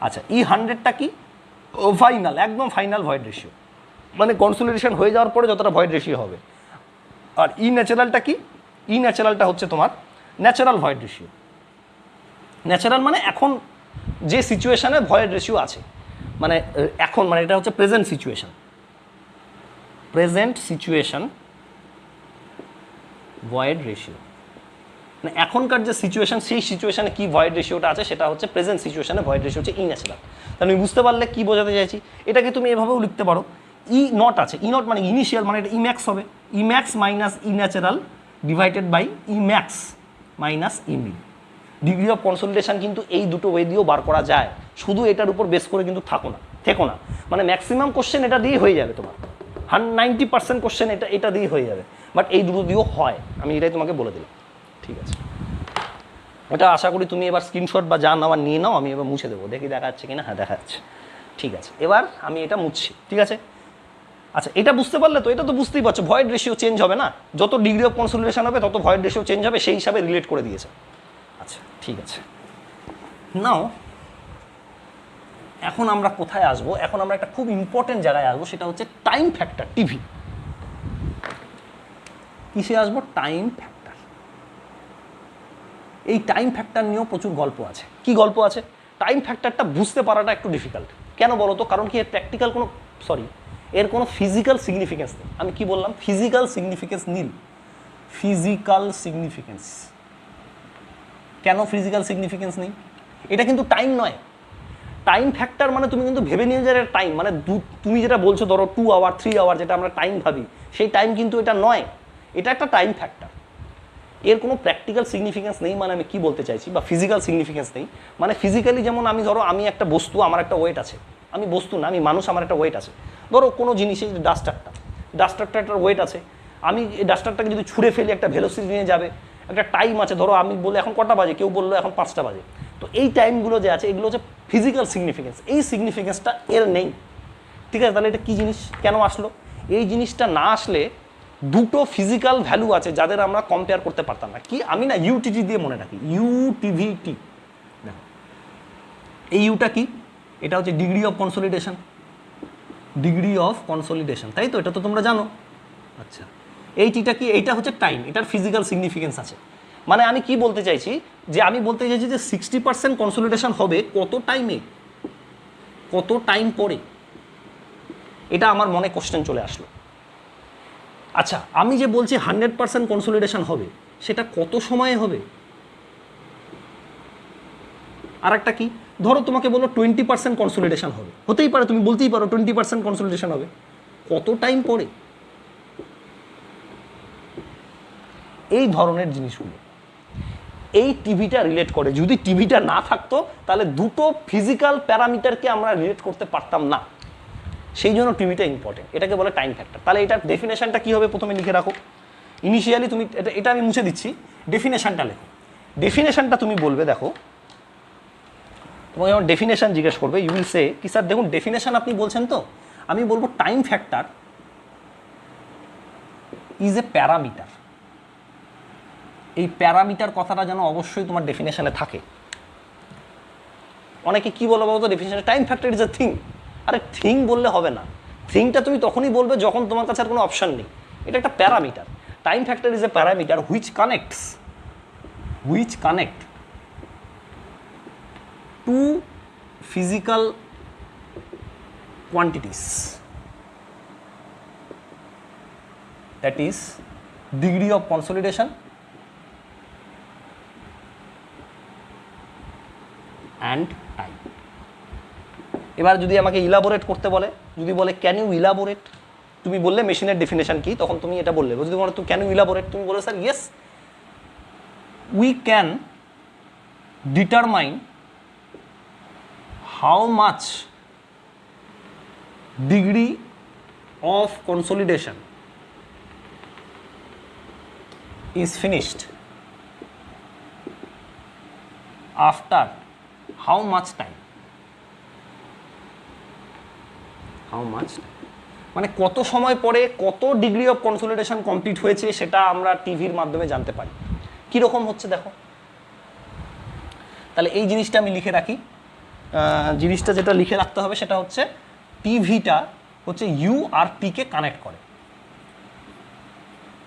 আচ্ছা, E100টা কি, ফাইনাল, একদম ফাইনাল ভয়েড রেশিও, মানে কনসলিডেশন হয়ে যাওয়ার পরে যতটা ভয়েড রেশিও হবে। আর ই ন্যাচারালটা কি, ই ন্যাচারালটা হচ্ছে তোমার ন্যাচারাল ভয়েড রেশিও। ন্যাচারাল মানে এখন যে সিচুয়েশানে ভয়েড রেশিও আছে, মানে এখন, মানে এটা হচ্ছে প্রেজেন্ট সিচুয়েশন ভয়েড রেশিও, মানে এখনকার যে সিচুয়েশন, সেই সিচুয়েশানে কি ভয়েড রেশিওটা আছে সেটা হচ্ছে প্রেজেন্ট সিচুয়েশানে ভয়েড রেশিও হচ্ছে ই ন্যাচারাল। তাহলে তুমি বুঝতে পারলে কি বোঝাতে চাইছি। এটাকে তুমি এভাবেও লিখতে পারো, ই নট আছে, ই নট মানে ইনিশিয়াল, মানে এটা ই ম্যাক্স হবে, E max minus E natural divided by E max minus E min. Degree of consolidation কিন্তু এই দুটো ওয়ে দিয়েও বার করা যায়, শুধু এটার উপর বেস করে কিন্তু থেকো না, মানে ম্যাক্সিমাম কোশ্চেন এটা দিয়ে হয়ে যাবে তোমার, 90% কোশ্চেন এটা দিয়ে হয়ে যাবে, বাট এই দুটো দিয়েও হয়, আমি এটাই তোমাকে বলে দিলাম, ঠিক আছে। এটা আশা করি তুমি এবার স্ক্রিনশট বা যা নেওয়ার নিয়ে নাও, আমি এবার মুছে দেবো, দেখা যাচ্ছে কিনা, হ্যাঁ দেখা যাচ্ছে, ঠিক আছে। এবার আমি এটা মুছছি, ঠিক আছে। আচ্ছা, এটা বুঝতে পারলে তো, এটা তো বুঝতেই পারছো, ভয়েড রেশিও চেঞ্জ হবে না, যত ডিগ্রি অফ কনসলিডেশন হবে তত ভয়েড রেশিও চেঞ্জ হবে, সেই হিসাবে রিলেট করে দিয়েছে। আচ্ছা, ঠিক আছে। নাও এখন আমরা কোথায় আসবো, এখন আমরা একটা খুব ইম্পর্টেন্ট জায়গায় আসবো, সেটা হচ্ছে টাইম ফ্যাক্টর, টিভি। কিসে আসবো, টাইম ফ্যাক্টর। এই টাইম ফ্যাক্টর নিয়েও প্রচুর গল্প আছে। কি গল্প আছে? টাইম ফ্যাক্টরটা বুঝতে পারাটা একটু ডিফিকাল্ট। কেন বলো তো? কারণ কি এর প্র্যাকটিক্যাল কোনো এর কোনো ফিজিক্যাল সিগনিফিকেন্স নেই। আমি কি বললাম? Physical significance nil. Physical significance. কেন ফিজিক্যাল সিগনিফিকেন্স নেই? এটা কিন্তু টাইম নয়। টাইম ফ্যাক্টর মানে তুমি কিন্তু ভেবে নিয়ে যাবে টাইম মানে তুমি যেটা বলছো ধরো 2 আওয়ার 3 আওয়ার যেটা আমরা টাইম ভাবি, সেই টাইম কিন্তু এটা নয়। এটা একটা টাইম ফ্যাক্টর। এর কোনো প্র্যাকটিক্যাল সিগনিফিকেন্স নেই। মানে আমি কি বলতে চাইছি, বা ফিজিক্যাল সিগনিফিকেন্স নেই মানে ফিজিক্যালি যেমন আমি ধরো আমি একটা বস্তু, আমার একটা ওয়েট আছে। আমি বস্তু না, আমি মানুষ, আমার একটা ওয়েট আছে। ধরো কোনো জিনিসে ডাস্টারটা একটা ওয়েট আছে। আমি এই ডাস্টারটাকে যদি ছুঁড়ে ফেলি একটা ভেলোসিটি নিয়ে যাবে, একটা টাইম আছে। ধরো আমি বললে এখন কটা বাজে, কেউ বললো এখন 5টা বাজে। তো এই টাইমগুলো যে আছে এগুলো হচ্ছে ফিজিক্যাল সিগনিফিকেন্স। এই সিগনিফিকেন্সটা এর নেই। ঠিক আছে, তাহলে এটা কী জিনিস, কেন আসলো? এই জিনিসটা না আসলে দুটো ফিজিক্যাল ভ্যালু আছে যাদের আমরা কম্পেয়ার করতে পারতাম না। কি? আমি না ইউটিটি দিয়ে মনে রাখি, ইউটিভিটি। দেখো এই ইউটা কি? এটা হচ্ছে degree of consolidation. Degree of consolidation, তাই তো? এটা তো তোমরা জানো। আচ্ছা, এই টিটা কি? এইটা হচ্ছে টাইম। এটার ফিজিক্যাল সিগনিফিকেন্স আছে। মানে আমি কি বলতে চাইছি, যে আমি বলতে চাইছি যে 60% কনসলিডেশন হবে কত টাইমে, কত টাইম পরে। এটা আমার মনে কোশ্চেন চলে আসলো। আচ্ছা, আমি যে বলছি 100% কনসলিডেশন হবে, সেটা কত সময়ে হবে? আর একটা কি, ধরো তোমাকে বলো 20% কনসলিডেশন হবে, হতেই পারে, তুমি বলতেই পারো 20% কনসলিডেশন হবে, কত টাইম পরে? এই ধরনের জিনিসগুলো এই টিভিটা রিলেট করে। যদি টিভিটা না থাকতো তাহলে দুটো ফিজিক্যাল প্যারামিটারকে আমরা রিলেট করতে পারতাম না। সেই জন্য টিভিটা ইম্পর্টেন্ট। এটাকে বলে টাইম ফ্যাক্টর। তাহলে এটার ডেফিনেশনটা কী হবে প্রথমে লিখে রাখো। ইনিশিয়ালি তুমি এটা আমি মুছে দিচ্ছি, ডেফিনেশনটা লেখো। ডেফিনেশনটা তুমি বলবে, দেখো তোমাকে যখন ডেফিনেশন জিজ্ঞেস করবে, ইউ উইল সে কি স্যার দেখুন ডেফিনেশন আপনি বলছেন তো, আমি বলবো time factor is A parameter. এই প্যারামিটার কথাটা যেন অবশ্যই তোমার ডেফিনেশনে থাকে। অনেকে কি বলো বলতো ডেফিনেশনে, time factor is a thing. আরে থিং বললে হবে না। থিংটা তুমি তখনই বলবে যখন তোমার কাছে আর কোনো অপশন নেই। এটা একটা parameter. Time factor is A parameter which connect to physical quantities, that is degree of consolidation and time. এবার যদি আমাকে ইলাবোরেট করতে বলে, যদি বলে ক্যান ইউ ইলাবোরেট, তুমি বললে মেশিনের ডেফিনেশন কি, তখন তুমি এটা বললে। যদি বলো তুমি ক্যান ইউ ইলাবোরেট, তুমি বলে sir yes we can determine how much degree of consolidation is finished after how much time, মানে কত সময় পরে কত ডিগ্রি অফ কনসলিডেশন কমপ্লিট হয়েছে সেটা আমরা টিভির মাধ্যমে জানতে পারি। কীরকম হচ্ছে দেখো। তাহলে এই জিনিসটা আমি লিখে রাখি। জিনিসটা যেটা লিখে রাখতে হবে সেটা হচ্ছে টিভিটা হচ্ছে ইউ আর পি কে কানেক্ট করে।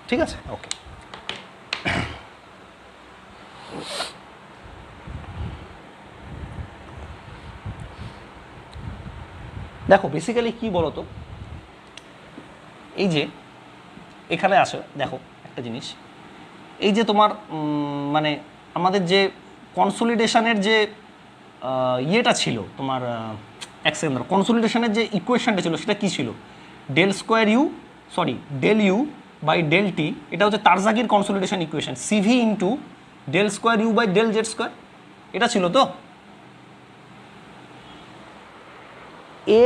ঠিক আছে, ওকে। দেখো বেসিক্যালি কি বলতো, এই যে এখানে আসো, দেখো একটা জিনিস, এই যে তোমার মানে আমাদের যে কনসলিডেশনের যে ইয়েটা ছিল তোমার, এক সেকেন্ড, কনসলিডেশনের যে ইকুয়েশনটা ছিল সেটা কী ছিল? Del U by del T, এটা হচ্ছে তারজাগির consolidation equation, CV into del square U by del Z square, এটা ছিল তো।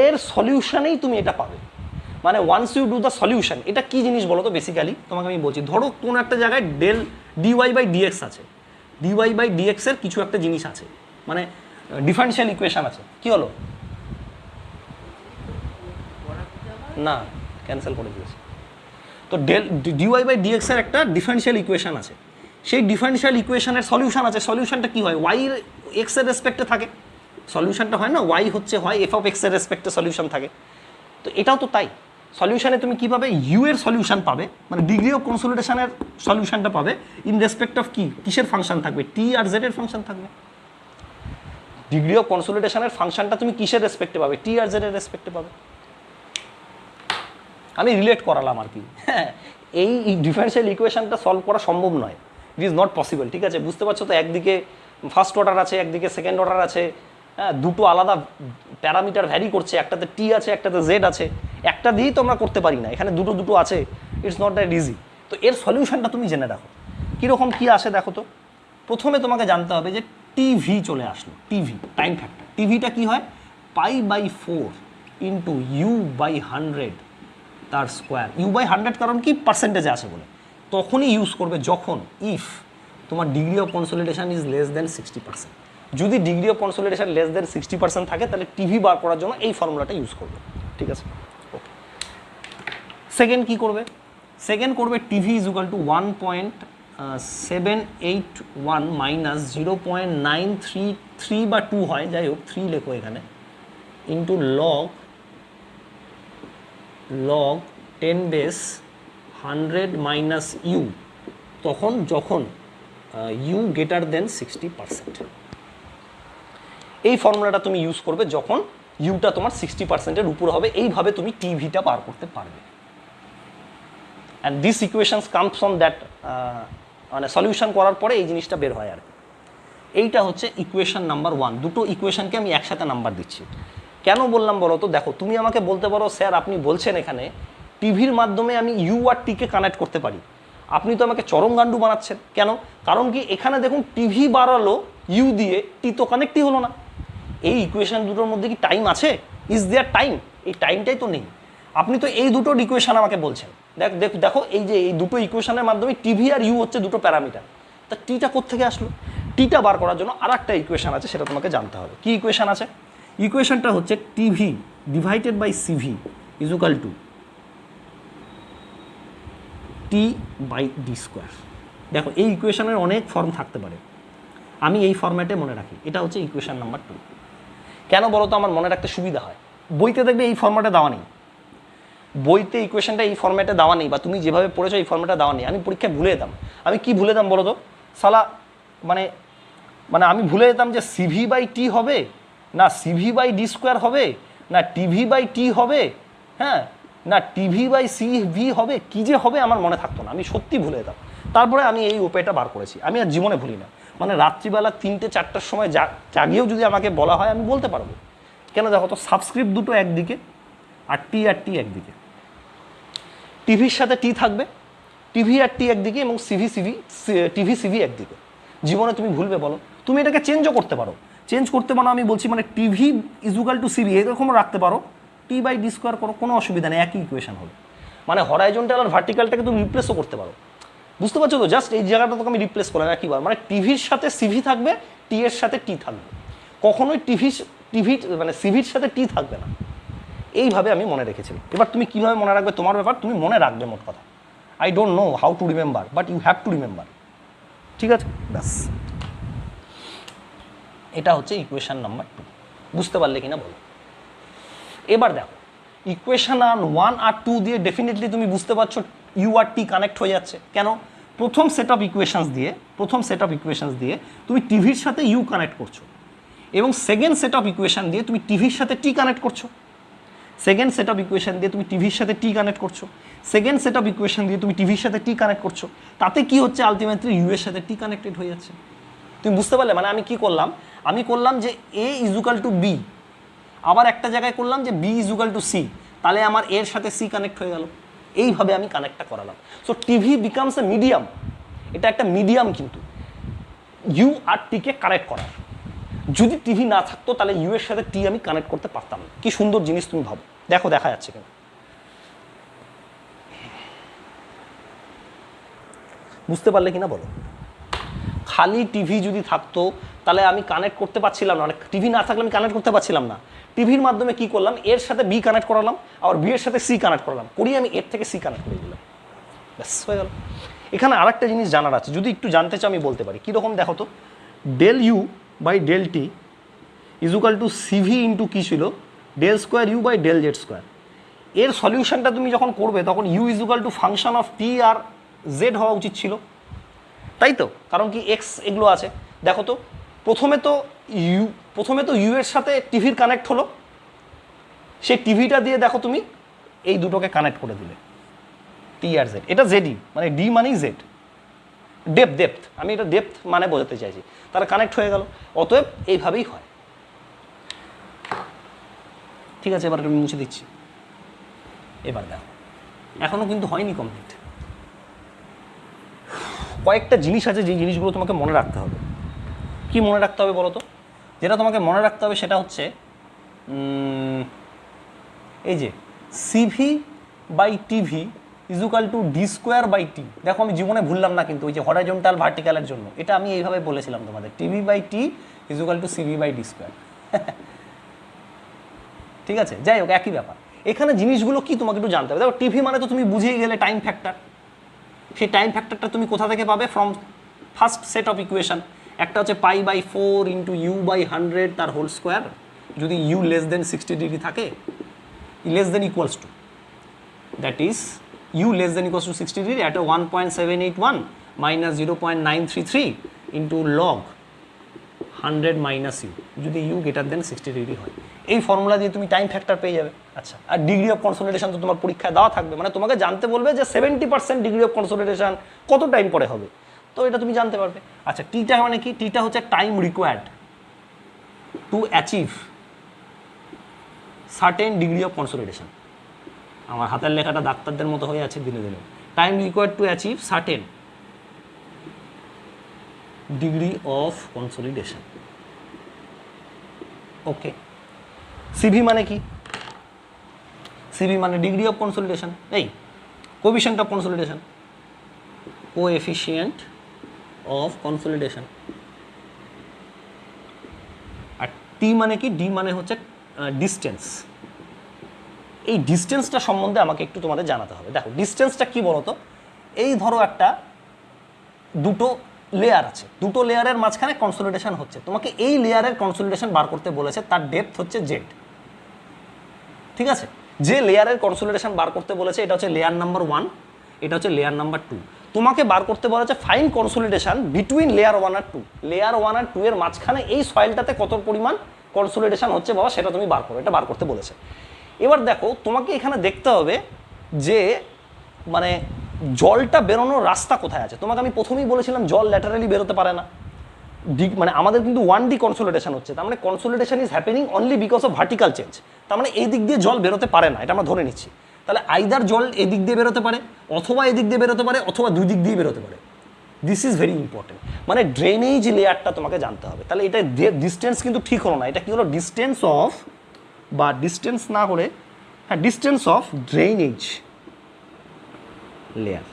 এর সলিউশনেই তুমি এটা পাবে, মানে once you do the solution. এটা কি জিনিস বলো তো? বেসিক্যালি তোমাকে আমি বলছি, ধরো কোন একটা জায়গায় ডেল ডিওয়াই বাই ডিএক্স আছে, ডিওয়াই বাই ডিএক্স এর কিছু একটা জিনিস আছে, মানে ডিফারেন্সিয়াল ইকুয়েশন আছে। কি হলো? না, ক্যান্সেল করে দিয়েছে। তো ডেল ডিওয়াই বাই ডিএক্স এর একটা ডিফারেন্সিয়াল ইকুয়েশন আছে, সেই ডিফারেন্সিয়াল ইকুয়েশনের সলিউশন আছে। সলিউশনটা কি হয়? ওয়াই এক্স এর রেসপেক্টে থাকে সলিউশনটা, হয় না? ওয়াই হচ্ছে হয় এফ অফ এক্স এর রেসপেক্টে সলিউশন থাকে। তো এটাও তো তাই, সলিউশনে তুমি কী পাবে, ইউ এর সলিউশন পাবে, মানে ডিগ্রি অফ কনসলিডেশনের সলিউশনটা পাবে ইন রেসপেক্ট অফ কি, কিসের ফাংশন থাকবে, টি আর জেড এর ফাংশন থাকবে। ডিগ্রি অফ কনসলিডেশনের ফাংশনটা তুমি কিসের রেসপেক্টে পাবে, টি আর জেড এর রেসপেক্টে পাবে। আমি রিলেট করালাম আর কি। হ্যাঁ, এই ডিফারেন্সিয়াল ইকুয়েশনটা সলভ করা সম্ভব নয়, ইট ইজ নট পসিবল। ঠিক আছে, বুঝতে পারছো তো, একদিকে ফার্স্ট অর্ডার আছে, একদিকে সেকেন্ড অর্ডার আছে, হ্যাঁ, দুটো আলাদা প্যারামিটার ভ্যারি করছে, একটাতে টি আছে একটাতে জেড আছে, একটা দিয়েই তো আমরা করতে পারি না, এখানে দুটো দুটো আছে, ইটস নট দ্যাট ইজি। তো এর সলিউশনটা তুমি জেনে রাখো কীরকম কী আসে। দেখো তো, প্রথমে তোমাকে জানতে হবে যে টিভি চলে আসলো, টিভি টাইম ফ্যাক্টর, টিভিটা কী হয়, π/4 ইন্টু u/100 তার স্কোয়ার, u/100 কারণ কি পার্সেন্টেজে আসে বলে, তখনই ইউজ করবে যখন ইফ তোমার degree of consolidation is less than 60%। যদি degree of consolidation less than 60% থাকে তাহলে টিভি বার করার জন্য এই ফর্মুলাটা ইউজ করবে। ঠিক আছে, ওকে। সেকেন্ড কী করবে, সেকেন্ড করবে TV is equal to 1.781 minus 0.933 বা 2 হয়, যাই হোক 3 লেখো এখানে, into log 10 base 100 minus U, তখন যখন ইউ গ্রেটার দেন 60%। এই ফর্মুলাটা তুমি ইউজ করবে যখন ইউটা তোমার 60%-এর উপর হবে, এইভাবে তুমি টিভিটা বার করতে পারবে। And this equations comes from that, মানে সলিউশন করার পরে এই জিনিসটা বের হয় আর কি। এইটা হচ্ছে ইকুয়েশন নাম্বার 1। দুটো ইকুয়েশনকে আমি একসাথে নাম্বার দিচ্ছি। কেন বললাম বলো তো, দেখো তুমি আমাকে বলতে পারো স্যার আপনি বলছেন এখানে টিভির মাধ্যমে আমি ইউ আর টিকে কানেক্ট করতে পারি, আপনি তো আমাকে চরম গান্ডু বানাচ্ছেন। কেন, কারণ কি এখানে দেখুন টিভি বাড়ালো ইউ দিয়ে, টি তো কানেক্টই হলো না। এই ইকুয়েশন দুটোর মধ্যে কি টাইম আছে, ইজ দেয়ার টাইম, এই টাইমটাই তো নেই। আপনি তো এই দুটোর ইকুয়েশন আমাকে বলছেন, দেখো এই যে এই দুটো ইকুয়েশনের মাধ্যমে টিভি আর ইউ হচ্ছে দুটো প্যারামিটার, তা টিটা কোত্থেকে আসলো, টিটা বার করার জন্য আর একটা ইকুয়েশন আছে, সেটা তোমাকে জানতে হবে। কি ইকুয়েশন আছে, ইকুয়েশনটা হচ্ছে TV divided by CV is equal to T/d²। দেখো এই ইকুয়েশনের অনেক ফর্ম থাকতে পারে, আমি এই ফর্ম্যাটে মনে রাখি, এটা হচ্ছে ইকুয়েশন নাম্বার 2। কেন বলো তো, আমার মনে রাখতে সুবিধা হয়। বইতে দেখবে এই ফর্ম্যাটে দেওয়া নেই, বইতে ইকুয়েশনটা এই ফর্ম্যাটে দেওয়া নেই, বা তুমি যেভাবে পড়েছো এই ফর্ম্যাটে দেওয়া নেই। আমি পরীক্ষায় ভুলে যেতাম, আমি কি ভুলে যেতাম বলো তো সালা, মানে আমি ভুলে যেতাম যে CV/T হবে না CV/d² হবে না TV/T হবে, হ্যাঁ, না TV/CV হবে, কী যে হবে আমার মনে থাকতো না, আমি সত্যি ভুলে যেতাম। তারপরে আমি এই উপায়টা বার করেছি, আমি আর জীবনে ভুলি না। মানে রাত্রিবেলা 3টে-4টার সময় জাগিয়েও যদি আমাকে বলা হয় আমি বলতে পারবো। কেন, দেখো তো সাবস্ক্রিপ্ট দুটো একদিকে আর টি একদিকে, টিভির সাথে টি থাকবে, টিভি আর টি একদিকে, এবং TV/CV একদিকে। জীবনে তুমি ভুলবে বলো, তুমি এটাকে চেঞ্জও করতে পারো, চেঞ্জ করতে পারো আমি বলছি, মানে TV is equal to CV এরকমও রাখতে পারো, T/d² করো, কোনো অসুবিধা নেই, একই ইকুয়েশন হবে। মানে হরাইজন্টাল আর ভার্টিক্যালটাকে তুমি রিপ্লেসও করতে পারো, বুঝতে পারছো তো, জাস্ট এই জায়গাটা তোকে আমি রিপ্লেস করলাম একইবার। মানে টিভির সাথে সিভি থাকবে, টি এর সাথে টি থাকবে, কখনোই টিভি মানে সিভির সাথে টি থাকবে না। এইভাবে আমি মনে রেখেছিলাম। এবার তুমি কীভাবে মনে রাখবে তোমার ব্যাপার, তুমি মনে রাখবে মোট কথা। I don't know how to remember, but you have to remember. ঠিক আছে, ব্যাস, এটা হচ্ছে ইকুয়েশন নাম্বার 2। বুঝতে পারলে কিনা বলো। এবার দেখো ইকুয়েশন 1 আর 2 দিয়ে ডেফিনেটলি তুমি বুঝতে পারছো ইউ আর টি কানেক্ট হয়ে যাচ্ছে। কেন, প্রথম সেট অফ ইকুয়েশনস দিয়ে তুমি টিভির সাথে ইউ কানেক্ট করছো, এবং সেকেন্ড সেট অফ ইকুয়েশন দিয়ে তুমি টিভির সাথে টি কানেক্ট করছো, সেকেন্ড সেট অফ ইকুয়েশন দিয়ে তুমি টিভির সাথে টি কানেক্ট করছো, সেকেন্ড সেট অফ ইকুয়েশন দিয়ে তুমি টিভির সাথে টি কানেক্ট করছো। তাতে কি হচ্ছে, আলটিমেটলি ইউ এর সাথে টি কানেক্টেড হয়ে যাচ্ছে। তুমি বুঝতে পারলে, মানে আমি কি করলাম, আমি করলাম যে A is equal to B, আবার একটা জায়গায় করলাম যে B is equal to C, তাহলে আমার এর সাথে সি কানেক্ট হয়ে গেল। এইভাবে আমি কানেক্টটা করালাম। So TV becomes a medium, এটা একটা মিডিয়াম কিন্তু ইউ আর টিকে কানেক্ট করার। যদি টিভি না থাকতো তাহলে ইউ এর সাথে টি আমি কানেক্ট করতে পারতাম না। কি সুন্দর জিনিস তুমি ভাবো, দেখো দেখা যাচ্ছে কেন, বুঝতে পারলে কিনা বলো। খালি টিভি যদি থাকতো তাহলে আমি কানেক্ট করতে পারছিলাম না, টিভি না থাকলে আমি কানেক্ট করতে পারছিলাম না। টিভির মাধ্যমে কি করলাম, এর সাথে বি কানেক্ট করালাম, আবার বি এর সাথে সি কানেক্ট করালাম, করিয়ে আমি এর থেকে সি কানেক্ট করে দিলাম, ব্যাস হয়ে গেল। এখানে আরেকটা জিনিস জানার আছে, যদি একটু জানতে চাও আমি বলতে পারি। কীরকম দেখো তো, del U by del T is equal to CV into কী ছিল, del² u by del z²। এর সলিউশনটা তুমি যখন করবে তখন U is equal to function of T আর জেড হওয়া উচিত ছিল, তাই তো? কারণ কি এক্স এগুলো আছে। দেখো তো প্রথমে তো ইউ এর সাথে টিভির কানেক্ট হলো, সেই টিভিটা দিয়ে দেখো তুমি এই দুটোকে কানেক্ট করে দিলে টি আর জেড, এটা জেডই, মানে ডি মানেই জেড, ডেপথ, আমি এটা ডেপথ মানে বোঝাতে চাইছি, তারা কানেক্ট হয়ে গেল। অতএব এইভাবেই হয়। ঠিক আছে, এবার আমি মুছে দিচ্ছি। এবার দেখো এখনো কিন্তু হয়নি কমপ্লিট। কয়েকটা জিনিস আছে যে জিনিসগুলো তোমাকে মনে রাখতে হবে। কি মনে রাখতে হবে বলো তো? যেটা তোমাকে মনে রাখতে হবে সেটা হচ্ছে এই যে CV by TV is equal to D square by T. দেখো আমি জীবনে ভুললাম না কিন্তু ওই যে হরাইজন্টাল ভার্টিক্যালের জন্য এটা আমি এইভাবে বলেছিলাম তোমাদের, TV by T is equal to CV by D square. ঠিক আছে, যাই হোক একই ব্যাপার। এখানে জিনিসগুলো কি তোমাকে একটু জানতে হবে। দেখো টিভি মানে তো তুমি বুঝেই গেলে টাইম ফ্যাক্টর। সেই টাইম ফ্যাক্টরটা তুমি কোথা থেকে পাবে? From first set of equation. একটা হচ্ছে pi by 4 into U by 100 তার হোল স্কোয়ার, যদি ইউ লেস দেন 60 ডিগ্রি থাকে, less than equals to, that is U less than equals to 60 degree at 1.781 minus 0.933 into log 100 minus U, যদি U greater than 60 degree হয়। এই formula দিয়ে তুমি time factor পেয়ে যাবে। আচ্ছা, আর ডিগ্রি অফ কনসলিডেশন তো তোমার পরীক্ষায় দেওয়া থাকবে, মানে তোমাকে জানতে বলবে যে 70% ডিগ্রি অফ কনসলিডেশন কত টাইম পরে হবে, তো এটা তুমি জানতে পারবে। আচ্ছা, টিটা মানে কি? টিটা হচ্ছে time required to achieve certain degree of consolidation. আমার হাতের লেখাটা ডাক্তারদের মতো হয়ে আছে দিনে দিনে। Time required to achieve certain degree of consolidation. Okay, CV মানে কি? সিভি মানে ডিগ্রি অফ কনসলিডেশন, এই coefficient of consolidation, coefficient of consolidation. আর টি মানে কি? ডি মানে হচ্ছে ডিস্টেন্স। এই ডিস্টেন্সটা সম্বন্ধে আমাকে একটু তোমাদের জানাতে হবে। দেখো ডিস্টেন্সটা কি বলো তো? এই ধরো একটা দুটো লেয়ার আছে, দুটো লেয়ারের মাঝখানে কনসলিডেশন হচ্ছে, তোমাকে এই লেয়ারের কনসলিডেশন বার করতে বলেছে, তার ডেপথ হচ্ছে জেড। ঠিক আছে, যে লেয়ারের কনসলিডেশন বার করতে বলেছে এটা হচ্ছে লেয়ার নাম্বার 1, এটা হচ্ছে লেয়ার নাম্বার 2। তোমাকে বার করতে বলেছে ফাইন কনসলিডেশন বিটুইন লেয়ার 1 আর 2। লেয়ার 1 আর 2 এর মাঝখানে এই সয়েলটাতে কত পরিমাণ কনসলিডেশন হচ্ছে বাবা সেটা তুমি বার করো, এটা বার করতে বলেছে। এবার দেখো তোমাকে এখানে দেখতে হবে যে মানে জলটা বেরোনোর রাস্তা কোথায় আছে। তোমাকে আমি প্রথমেই বলেছিলাম জল ল্যাটারালি বেরোতে পারে না, মানে আমাদের কিন্তু 1D কনসলিডেশন হচ্ছে, তার মানে consolidation is happening only because of vertical change. তার মানে এই দিক দিয়ে জল বেরোতে পারে না, এটা আমরা ধরে নিচ্ছি। তাহলে আইদার জল এদিক দিয়ে বেরোতে পারে, অথবা এদিক দিয়ে বেরোতে পারে, অথবা দুই দিক দিয়ে বেরোতে পারে। দিস ইজ ভেরি ইম্পর্টেন্ট, মানে ড্রেনেজ লেয়ারটা তোমাকে জানতে হবে। তাহলে এটা ডিস্টেন্স কিন্তু ঠিক হলো না, এটা কি হলো? ডিস্টেন্স অফ, বা ডিস্টেন্স না করে হ্যাঁ ডিস্টেন্স অফ ড্রেনেজ লেয়ার,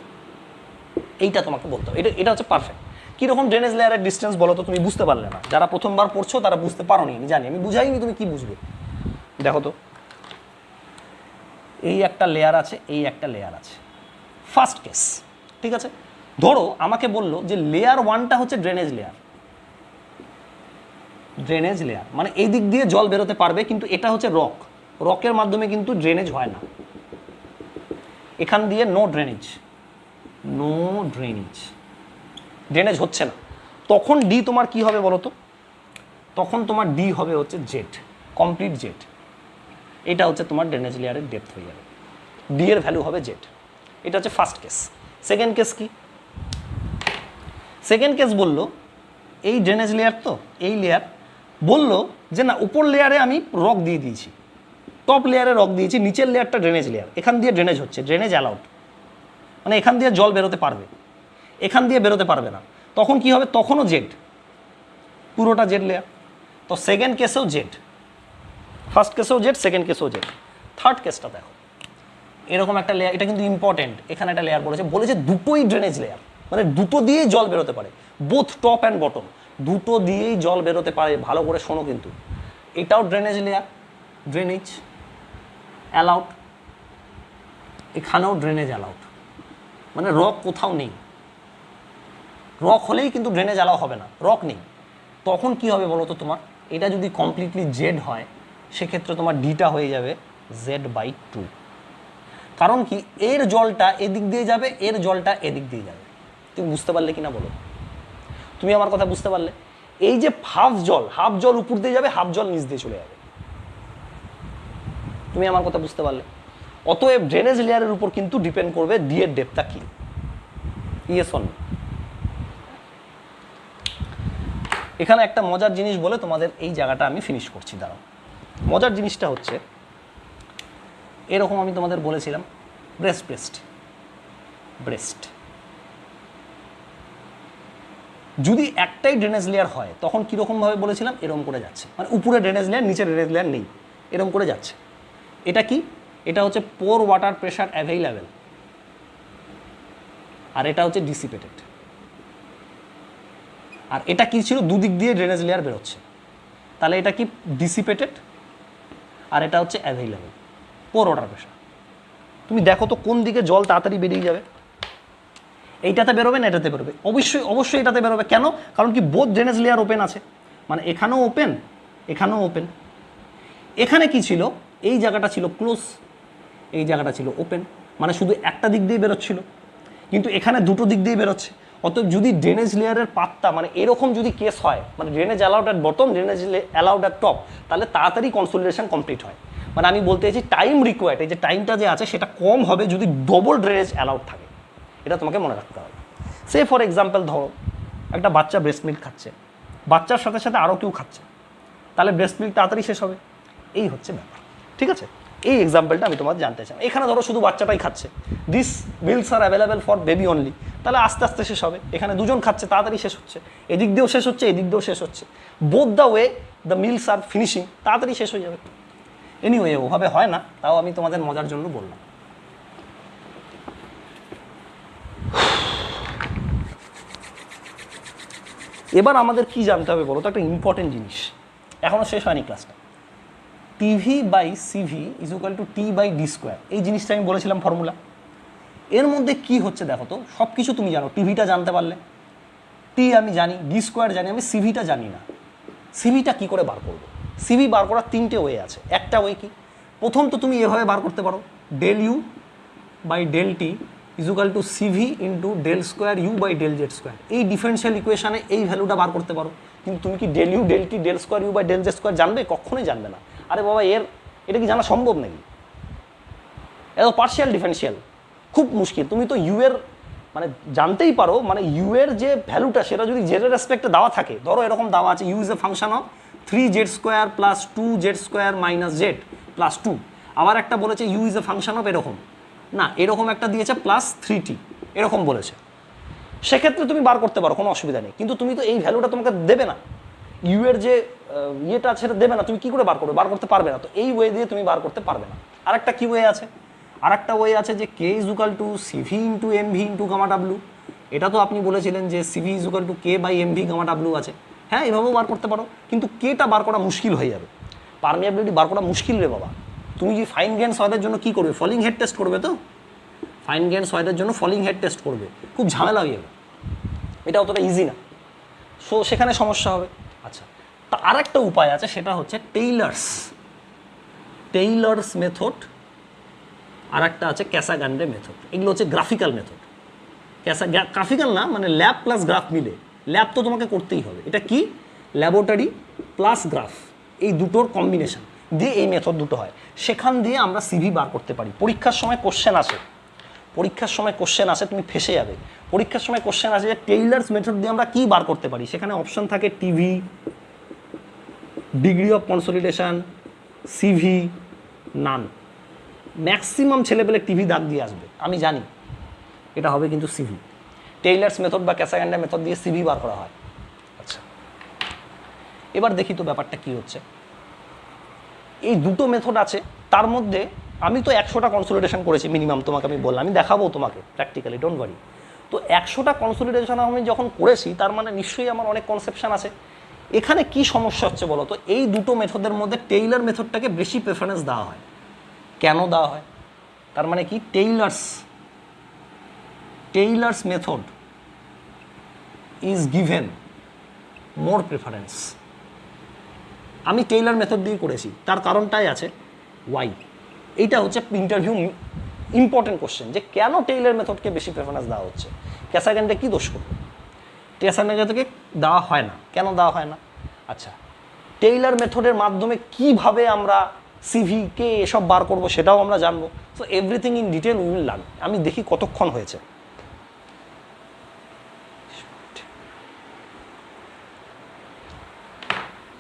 এইটা তোমাকে বলতে হবে। এটা হচ্ছে পারফেক্ট। কীরকম ড্রেনেজ লেয়ারের ডিস্টেন্স বলো তো? তুমি বুঝতে পারলে না, যারা প্রথমবার পড়ছো তারা বুঝতে পারো নি, আমি জানি, আমি বুঝাইনি, তুমি কি বুঝবে? দেখো তো এই একটা লেয়ার আছে, এই একটা লেয়ার আছে, ফার্স্ট কেস। ঠিক আছে, ধরো আমাকে বললো যে লেয়ার 1টা হচ্ছে ড্রেনেজ লেয়ার। ড্রেনেজ লেয়ার মানে এই দিক দিয়ে জল বেরোতে পারবে, কিন্তু এটা হচ্ছে রক, রকের মাধ্যমে কিন্তু ড্রেনেজ হয় না, এখান দিয়ে no drainage, no drainage, drainage হচ্ছে না। তখন ডি তোমার কি হবে বলো তো? তখন তোমার ডি হবে হচ্ছে জেড, কমপ্লিট জেড। এটা হচ্ছে তোমার ড্রেনেজ লেয়ারের ডেপথ হয়ে যাবে, ডি এর ভ্যালু হবে জেড। এটা হচ্ছে ফার্স্ট কেস। সেকেন্ড কেস কি? সেকেন্ড কেস বললো এই ড্রেনেজ লেয়ার, তো এই লেয়ার বললো যে না উপর লেয়ারে আমি রক দিয়ে দিয়েছি, টপ লেয়ারে রক দিয়েছি, নিচের লেয়ারটা ড্রেনেজ লেয়ার, এখান দিয়ে ড্রেনেজ হচ্ছে, ড্রেনেজ অ্যালাউড, মানে এখান দিয়ে জল বেরোতে পারবে, এখান দিয়ে বেরোতে পারবে না। তখন কি হবে? তখনও জেড, পুরোটা জেড লেয়ার। তো সেকেন্ড কেসেও জেড, ফার্স্ট কেসেও জেড, সেকেন্ড কেসেও জেড। থার্ড কেসটা দেখো, এরকম একটা লেয়ার, এটা কিন্তু ইম্পর্টেন্ট, এখানে একটা লেয়ার বলেছে দুটোই ড্রেনেজ লেয়ার, মানে দুটো দিয়েই জল বেরোতে পারে, বোথ টপ অ্যান্ড বটম, দুটো দিয়েই জল বেরোতে পারে। ভালো করে শোনো কিন্তু, এটাও ড্রেনেজ লেয়ার, ড্রেনেজ অ্যালাউড, এখানেও ড্রেনেজ অ্যালাউড, মানে রক কোথাও নেই। রক হলেই কিন্তু ড্রেনেজ অ্যালাউ হবে না, রক নেই। তখন কি হবে বলো তো? তোমার এটা যদি কমপ্লিটলি জেড হয় সেক্ষেত্রে তোমার ডিটা হয়ে যাবে জেড বাই 2। কারণ কি, এর জলটা এদিক দিয়ে যাবে, এর জলটা এদিক দিয়ে যাবে। তুমি বুঝতে পারলে কিনা বলো? তুমি আমার কথা বুঝতে পারলে? এই যে হাফ জল উপর দিয়ে যাবে, হাফ জল নিচ দিয়ে চলে যাবে। তুমি আমার কথা বুঝতে পারলে? অতএব ড্রেনেজ লেয়ারের উপর কিন্তু ডিপেন্ড করবে ডি এর ডেপথটা কি। Yes or no? এখানে একটা মজার জিনিস বলে তোমাদের এই জায়গাটা আমি ফিনিশ করছি। দাঁড়াও, মজার জিনিসটা হচ্ছে এরকম, আমি তোমাদের বলেছিলাম ব্রেস্ট যদি একটাই ড্রেনেজ লেয়ার হয় তখন কীরকমভাবে বলেছিলাম, এরকম করে যাচ্ছে, মানে উপরে ড্রেনেজ লেয়ার, নিচে ড্রেনেজ লেয়ার নেই, এরকম করে যাচ্ছে। এটা কি? এটা হচ্ছে পোর ওয়াটার প্রেশার অ্যাভেইলেবল, আর এটা হচ্ছে ডিসিপেটেড। আর এটা কি ছিল? দুদিক দিয়ে ড্রেনেজ লেয়ার বেরোচ্ছে, তাহলে এটা কি? ডিসিপেটেড। আর এটা হচ্ছে অ্যাভেইলেবল, পোর ওয়াটার প্রেশার। তুমি দেখো তো কোন দিকে জল তাড়াতাড়ি বেরিয়ে যাবে? এইটাতে বেরোবে না এটাতে বেরোবে? অবশ্যই এটাতে বেরোবে। কেন? কারণ কি, বোথ ড্রেনেজ লেয়ার ওপেন আছে, মানে এখানেও ওপেন, এখানেও ওপেন। এখানে কি ছিল? এই জায়গাটা ছিল ক্লোজ, এই জায়গাটা ছিল ওপেন, মানে শুধু একটা দিক দিয়ে বেরোচ্ছিল, কিন্তু এখানে দুটো দিক দিয়ে বেরোচ্ছে। অতএব যদি ড্রেনেজ লেয়ারের পাতটা, মানে এরকম যদি কেস হয়, মানে drainage allowed at bottom, drainage allowed at top, তাহলে তাড়াতাড়ি কনসোলিডেশন কমপ্লিট হয়। মানে আমি বলতে চাইছি টাইম রিকোয়ার্ড, এই যে টাইমটা যে আছে সেটা কম হবে যদি ডবল ড্রেনেজ অ্যালাউড থাকে। এটা তোমাকে মনে রাখতে হবে। সে ফর এক্সাম্পল ধরো একটা বাচ্চা ব্রেস্ট মিল্ক খাচ্ছে, বাচ্চার সাথে সাথে আরও কেউ খাচ্ছে, তাহলে ব্রেস্ট মিল্ক তাড়াতাড়ি শেষ হবে। এই হচ্ছে ব্যাপার, ঠিক আছে? এই এক্সাম্পলটা আমি তোমাদের জানতে চাই। এখানে ধরো শুধু বাচ্চাটাই খাচ্ছে, this milks are available for baby only, তাহলে আস্তে আস্তে শেষ হবে। এখানে দুজন খাচ্ছে, তাড়াতাড়ি শেষ হচ্ছে, এদিক দিয়েও শেষ হচ্ছে, এদিক দিয়েও শেষ হচ্ছে। Both the way the milks are finishing, তাড়াতাড়ি শেষ হয়ে যাবে। এনিওয়ে, ওভাবে হয় না, তাও আমি তোমাদের মজার জন্য বললাম। এবার আমাদের কি জানতে হবে বলো তো? একটা ইম্পর্টেন্ট জিনিস, এখনও শেষ হয়নি ক্লাসটা। TV by CV is equal to T by D square, এই জিনিসটা আমি বলেছিলাম ফর্মুলা। এর মধ্যে কি হচ্ছে দেখো তো, সব কিছু তুমি জানো, টিভিটা জানতে পারলে, টি আমি জানি, ডি স্কোয়ার জানি, আমি সিভিটা জানি না। সিভিটা কি করে বার করবো? সিভি বার করার তিনটে ওয়ে আছে। একটা ওয়ে কি, প্রথম তো তুমি এভাবে বার করতে পারো, del U by del T is equal to CV into del square U by del Z square. এই ডিফারেন্সিয়াল ইকুয়েশনে এই ভ্যালুটা বার করতে পারো। কিন্তু তুমি কি del U del T del square U by del Z square জানবে? কখনোই জানবে না। আরে বাবা, এটা কি জানা সম্ভব নাকি? এত পার্শিয়াল ডিফারেন্সিয়াল খুব মুশকিল। তুমি তো ইউ এর মানে জানতেই পারো, মানে ইউ এর যে ভ্যালুটা সেটা যদি জেডের রেসপেক্টে দেওয়া থাকে, ধরো এরকম দেওয়া আছে, U is a function of 3z square plus 2z square minus Z plus 2। আবার একটা বলেছে U is a function of এরকম, না এরকম একটা দিয়েছে প্লাস 3t, এরকম বলেছে। সেক্ষেত্রে তুমি বার করতে পারো, কোনো অসুবিধা নেই। কিন্তু তুমি তো এই ভ্যালুটা তোমাকে দেবে না, ইউ এর যে ইয়েটা আছে সেটা দেবে না, তুমি কী করে বার করবে? বার করতে পারবে না। তো এই ওয়ে দিয়ে তুমি বার করতে পারবে না। আরেকটা কি ওয়ে আছে? আরেকটা ওয়ে আছে যে K is equal to CV into MV into gamma W. এটা তো আপনি বলেছিলেন যে CV is equal to K by MV gamma W আছে। হ্যাঁ, এভাবেও বার করতে পারো, কিন্তু কেটা বার করা মুশকিল হয়ে যাবে। পারমিয়াবিলিটি বার করা মুশকিল রে বাবা। তুমি যে ফাইন গ্রেন সয়েলের জন্য কী করবে? ফলিং হেড টেস্ট করবে। তো ফাইন গ্রেন সয়েলের জন্য ফলিং হেড টেস্ট করবে, খুব ঝামেলা হয়ে যাবে, এটা অতটা ইজি না। সো সেখানে সমস্যা হবে। আচ্ছা, তা আরেকটা উপায় আছে, সেটা হচ্ছে টেইলার্স মেথড, আর একটা আছে ক্যাসাগ্রান্ডে মেথড। এগুলো হচ্ছে গ্রাফিক্যাল মেথড। গ্রাফিক্যাল না, মানে ল্যাব প্লাস গ্রাফ মিলে। ল্যাব তো তোমাকে করতেই হবে। এটা কি? ল্যাবরেটরি প্লাস গ্রাফ, এই দুটোর কম্বিনেশন দিয়ে এই মেথড দুটো হয়। সেখান দিয়ে আমরা সিভি বার করতে পারি। পরীক্ষার সময় কোশ্চেন আসে, তুমি ফেসে যাবে। পরীক্ষার সময় কোশ্চেন আসে যে টেইলার্স মেথড দিয়ে আমরা কি বার করতে পারি। সেখানে অপশন থাকে TV, degree of consolidation, CV, none. Maximum ছেলেপেলে টিভি দাগ দিয়ে আসবে, আমি জানি এটা হবে, কিন্তু সিভি। টেইলার্স মেথড বা ক্যাসাগ্রান্ডে মেথড দিয়ে সিভি বার করা হয়। আচ্ছা, এবার দেখি তো ব্যাপারটা কি হচ্ছে। এই দুটো মেথড আছে, তার মধ্যে আমি তো 100টা কনসলিডেশন করেছি মিনিমাম, তোমাকে আমি বললাম, আমি দেখাবো তোমাকে প্র্যাকটিক্যালি, ডোন্ট ওয়ারি। তো 100টা কনসলিডেশন আমি যখন করেছি, তার মানে নিশ্চয়ই আমার অনেক কনসেপশন আছে। এখানে কি সমস্যা হচ্ছে বলো তো? এই দুটো মেথডের মধ্যে টেইলার মেথডটাকে বেশি প্রেফারেন্স দেওয়া হয়। কেন দেওয়া হয়? তার মানে কি, tailors method is given more preference. আমি টেইলার মেথড দিয়ে করেছি, তার কারণটাই আছে ওয়াই। এইটা হচ্ছে ইন্টারভিউ ইম্পর্টেন্ট কোশ্চেন, যে কেন টেইলর মেথডকে বেশি প্রেফারেন্স দেওয়া হচ্ছে, ক্যাসাগ্রান্ডে কি দোষ করবে, ক্যাসাগ্রান্ডে দেওয়া হয় না, কেন দেওয়া হয় না? আচ্ছা, টেইলর মেথডের মাধ্যমে কিভাবে আমরা সিভিকে এসব বার করব সেটাও আমরা জানবো। So everything in detail we will learn. আমি দেখি কতক্ষণ হয়েছে।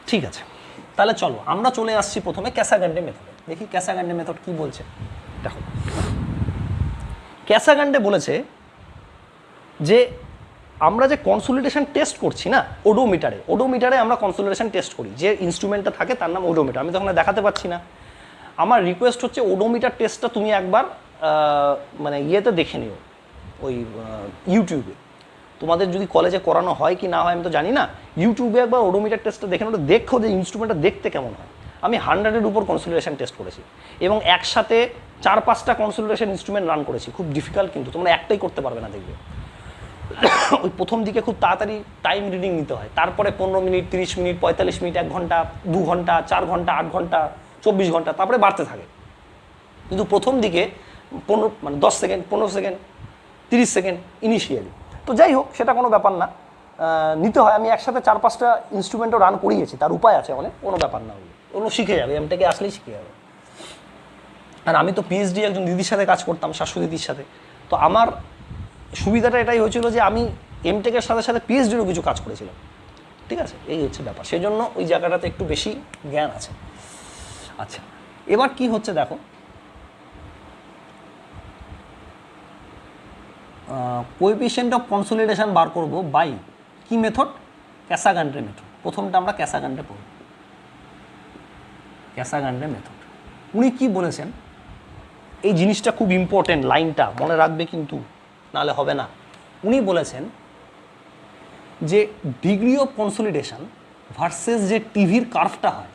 ঠিক আছে, তাহলে চলো আমরা চলে আসছি প্রথমে ক্যাসাগ্রান্ডে মেথডে। দেখি ক্যাসাগ্রান্ডে মেথড কি বলছে। দেখো, ক্যাসাগ্রান্ডে বলেছে যে আমরা যে কনসোলিডেশন টেস্ট করছি না ওডোমিটারে আমরা কনসোলিডেশন টেস্ট করি, যে ইনস্ট্রুমেন্টটা থাকে তার নাম ওডোমিটার। আমি তখন দেখাতে পাচ্ছি না, আমার রিকোয়েস্ট হচ্ছে ওডোমিটার টেস্টটা তুমি একবার মানে ইয়েতে দেখে নিও, ওই ইউটিউবে। তোমাদের যদি কলেজে করানো হয় কি না হয় আমি তো জানি না, ইউটিউবে একবার ওডোমিটার টেস্টটা দেখে ওটা দেখো যে ইনস্ট্রুমেন্টটা দেখতে কেমন হয়। আমি 100-এর উপর কনসোলিডেশন টেস্ট করেছি এবং একসাথে 4-5টা কনসোলিডেশন ইনস্ট্রুমেন্ট রান করেছি। খুব ডিফিকাল্ট, কিন্তু তোমরা একটাই করতে পারবে না, দেখবে ওই প্রথম দিকে খুব তাড়াতাড়ি টাইম রিডিং নিতে হয়, তারপরে 15 মিনিট, 30 মিনিট, 45 মিনিট, 1 ঘন্টা, 2 ঘন্টা, 4 ঘন্টা, 8 ঘন্টা, 24 ঘন্টা, তারপরে বাড়তে থাকে। কিন্তু প্রথম দিকে 10 সেকেন্ড, 15 সেকেন্ড, 30 সেকেন্ড ইনিশিয়ালি। তো যাই হোক, সেটা কোনো ব্যাপার না, নিতে হয়। আমি একসাথে 4-5টা ইনস্ট্রুমেন্টও রান করিয়েছি, তার উপায় আছে অনেক, কোনো ব্যাপার না, ওগুলো শিখে যাবে, এমটেকে আসলেই শিখে যাবে। আর আমি তো পিএইচডি একজন দিদির সাথে কাজ করতাম, শাশুড়ি দিদির সাথে। তো আমার সুবিধাটা এটাই হয়েছিল যে আমি এমটেকের সাথে সাথে পিএইচডিরও কিছু কাজ করেছিলাম। ঠিক আছে, এই হচ্ছে ব্যাপার, সেই জন্য ওই জায়গাটাতে একটু বেশি জ্ঞান আছে। আচ্ছা, এবার কি হচ্ছে দেখো, কোএফিশিয়েন্ট অফ কনসোলিডেশন বার করব বাই কি মেথড, ক্যাসাগ্রান্ডে মেথড। প্রথমটা আমরা ক্যাসাগ্রান্ডে পড়ব, ক্যাসাগ্রান্ডে মেথড। উনি কি বলেছেন, এই জিনিসটা খুব ইম্পর্টেন্ট, লাইনটা মনে রাখবে কিন্তু, নাহলে হবে না। উনি বলেছেন যে ডিগ্রি অফ কনসোলিডেশন ভার্সেস যে টিভির কার্ভটা হয়,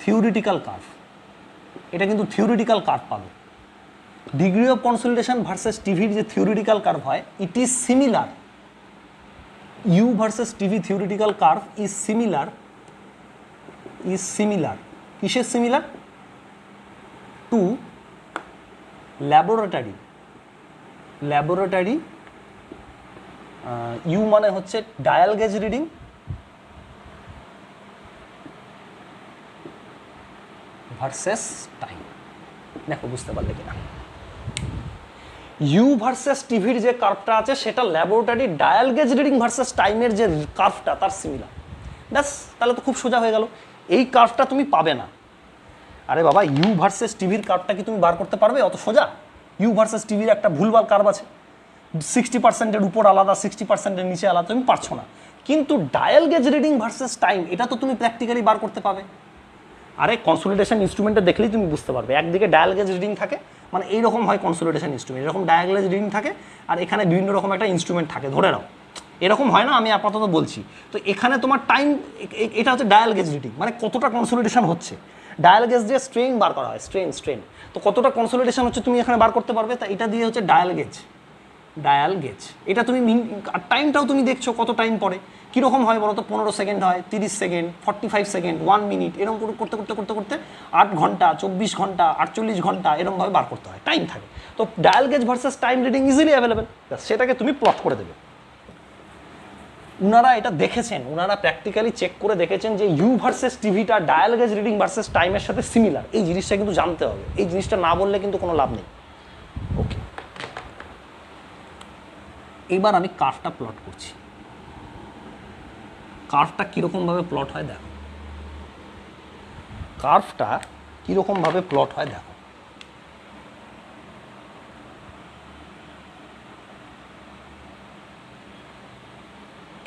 থিওরিটিক্যাল কার্ভ, এটা কিন্তু থিওরিটিক্যাল কার্ভ পাবে। ডিগ্রি অফ কনসোলিডেশন ভার্সেস টিভির যে থিওরিটিক্যাল কার্ভ হয়, it is similar, U versus TV theoretical curve is similar, কিসের সিমিলার? টু ল্যাবরেটরি ইউ মানে হচ্ছে dial gauge reading, versus time. দেখো বুঝতে পারলে কিনা, ইউ ভার্সেস টিভির যে কার্ভটা আছে সেটা laboratory dial gauge reading versus টাইমের যে কার্ভটা তার সিমিলার। ব্যাস, তাহলে তো খুব সোজা হয়ে গেল। এই কার্ভটা তুমি পাবে না। আরে বাবা, ইউ ভার্সেস টিভির কার্ভটা কি তুমি বার করতে পারবে? অত সোজা? ইউ ভার্সেস টিভির একটা ভুলভাল কার্ভ আছে, 60%-এর উপর আলাদা, 60%-এর নিচে আলাদা, তুমি পারছো না। কিন্তু dial gauge reading versus time, এটা তো তুমি প্র্যাকটিক্যালি বার করতে পাবে। আরে কনসোলিডেশন ইনস্ট্রুমেন্টটা দেখলেই তুমি বুঝতে পারবে, একদিকে ডায়াল গেজ রিডিং থাকে, মানে এইরকম হয় কনসোলিডেশন ইনস্ট্রুমেন্ট, এরকম ডায়াল গেজ রিডিং থাকে, আর এখানে বিভিন্ন রকম একটা ইনস্ট্রুমেন্ট থাকে, ধরে নাও এরকম হয় না, আমি আপাতত বলছি। তো এখানে তোমার টাইম, এটা হচ্ছে ডায়াল গেজ রিডিং, মানে কতটা কনসোলিডেশন হচ্ছে। ডায়াল গেজ দিয়ে স্ট্রেন বার করা হয়, স্ট্রেন, তো কতটা কনসোলিডেশন হচ্ছে তুমি এখানে বার করতে পারবে, তা এটা দিয়ে হচ্ছে ডায়াল গেজ। এটা তুমি আর টাইমটাও তুমি দেখছো কত টাইম পরে, কীরকম হয় বলো তো, 15 সেকেন্ড হয়, 30 সেকেন্ড, 45 সেকেন্ড, 1 মিনিট, এরকম করতে 8 ঘন্টা, 24 ঘন্টা, 48 ঘন্টা, এরকমভাবে বার করতে হয়, টাইম থাকে। তো dial gauge versus time reading easily available, সেটাকে তুমি প্লট করে দেবে। উনারা এটা দেখেছেন, উনারা প্র্যাকটিক্যালি চেক করে দেখেছেন যে ইউ ভার্সেস টিভিটা ডায়াল গেজ রিডিং ভার্সেস টাইমের সাথে সিমিলার। এই জিনিসটা কিন্তু জানতে হবে, এই জিনিসটা না বললে কিন্তু কোনো লাভ নেই। ওকে, এবার আমি কার্ভটা প্লট করছি। কার্ভটা কীরকমভাবে প্লট হয় দেখো, কার্ভটা কীরকমভাবে প্লট হয় দেখো।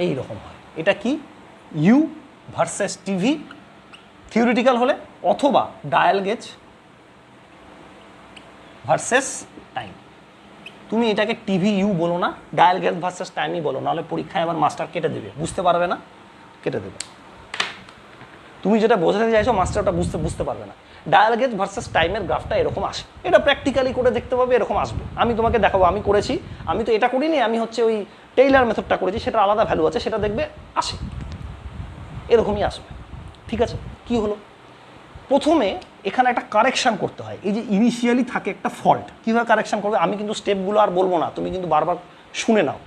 এই রকম হয়। এটা কি? ইউ ভার্সেস টিভি থিওরিটিক্যাল হলে, অথবা ডায়াল গেজ ভার্সেস টাইম। তুমি এটাকে টিভি ইউ বলো না, ডায়াল গেজ ভার্সেস টাইমই বলো, নাহলে পরীক্ষায় আবার মাস্টার কেটে দেবে, বুঝতে পারবে না, কেটে দেবে। তুমি যেটা বোঝাতে চাইছো মাস্টার ওটা বুঝতে পারবে না। ডায়াল গেজ ভার্সেস টাইমের গ্রাফটা এরকম আসে, এটা প্র্যাকটিক্যালি করে দেখতে পাবে, এরকম আসবে। আমি তোমাকে দেখাবো, আমি করেছি, আমি তো এটা করিনি, আমি হচ্ছে ওই টেইলর মেথডটা করেছি, সেটা আলাদা ভ্যালু আছে, সেটা দেখবে আসে, এরকমই আসবে। ঠিক আছে, কি হলো, প্রথমে এখানে একটা কারেকশান করতে হয়। এই যে ইনিশিয়ালি থাকে একটা ফল্ট, কীভাবে কারেকশান করবে আমি কিন্তু স্টেপগুলো আর বলবো না, তুমি কিন্তু বারবার শুনে নাও।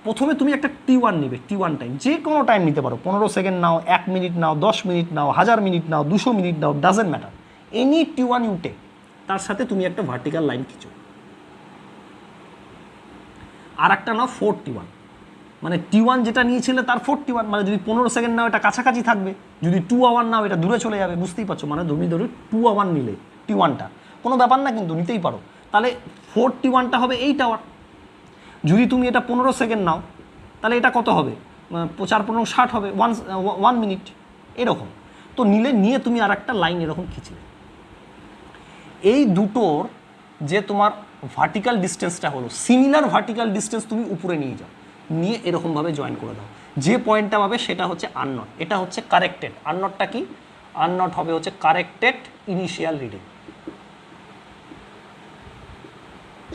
প্রথমে তুমি একটা T1 নেবে, T1 টাইম, যে কোনো টাইম নিতে পারো, 15 সেকেন্ড নাও, 1 মিনিট নাও, 10 মিনিট নাও, 1000 মিনিট নাও, 200 মিনিট নাও, doesn't matter, any T1 you take. তার সাথে তুমি একটা ভার্টিক্যাল লাইন খিচো। আর একটা নাও 4T1, মানে T1 যেটা নিয়েছিলে তার 4T1, মানে যদি 15 সেকেন্ড নাও এটা কাছাকাছি থাকবে, যদি 2 আওয়ার নাও এটা দূরে চলে যাবে, বুঝতেই পারছো, মানে তুমি ধরো 2 আওয়ার নিলে T1টা কোনো ব্যাপার না, কিন্তু নিতেই পারো, তাহলে 4T1টা হবে 8 আওয়ার। যদি তুমি এটা 15 সেকেন্ড নাও তাহলে এটা কত হবে, 4×15 = 60 হবে, 1 মিনিট এরকম। তো নিয়ে তুমি আর একটা লাইন এরকম খিচলে। এই দুটোর যে তোমার ভার্টিক্যাল ডিস্টেন্সটা হলো, সিমিলার ভার্টিক্যাল ডিস্টেন্স তুমি উপরে নিয়ে যাও, নিয়ে এরকমভাবে জয়েন করে দাও। যে পয়েন্টটা পাবে সেটা হচ্ছে আননট, এটা হচ্ছে কারেক্টেড। আননটটা কি? আননট হবে হচ্ছে কারেক্টেড ইনিশিয়াল রিডিং।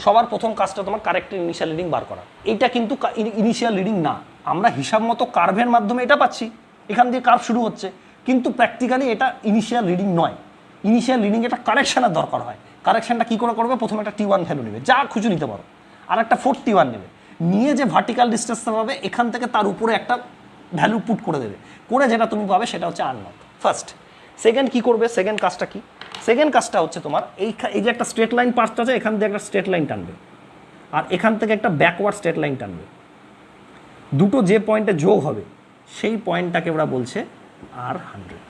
সবার প্রথম কাজটা তোমার কারেক্টেড ইনিশিয়াল রিডিং বার করা। এইটা কিন্তু ইনিশিয়াল রিডিং না, আমরা হিসাব মতো কার্ভের মাধ্যমে এটা পাচ্ছি, এখান দিয়ে কার্ভ শুরু হচ্ছে, কিন্তু প্র্যাকটিক্যালি এটা ইনিশিয়াল রিডিং নয়। ইনিশিয়াল রিডিং এটা কারেকশানের দরকার হয়। কারেকশানটা কী করে করবে? প্রথমে একটা T1 ভ্যালু নেবে, যা খুঁজে নিতে পারো, আর একটা 4T1 নেবে, নিয়ে যে ভার্টিক্যাল ডিস্টেন্সটা পাবে এখান থেকে তার উপরে একটা ভ্যালু পুট করে দেবে, করে যেটা তুমি পাবে সেটা হচ্ছে আননট ফার্স্ট। সেকেন্ড কী করবে? সেকেন্ড কাজটা কি? সেকেন্ড কাজটা হচ্ছে তোমার এই যে একটা স্ট্রেট লাইন পার্টটা আছে, এখান থেকে একটা স্ট্রেট লাইন টানবে, আর এখান থেকে একটা ব্যাকওয়ার্ড স্ট্রেট লাইন টানবে। দুটো যে পয়েন্টে যোগ হবে সেই পয়েন্টটাকে ওরা বলছে R100।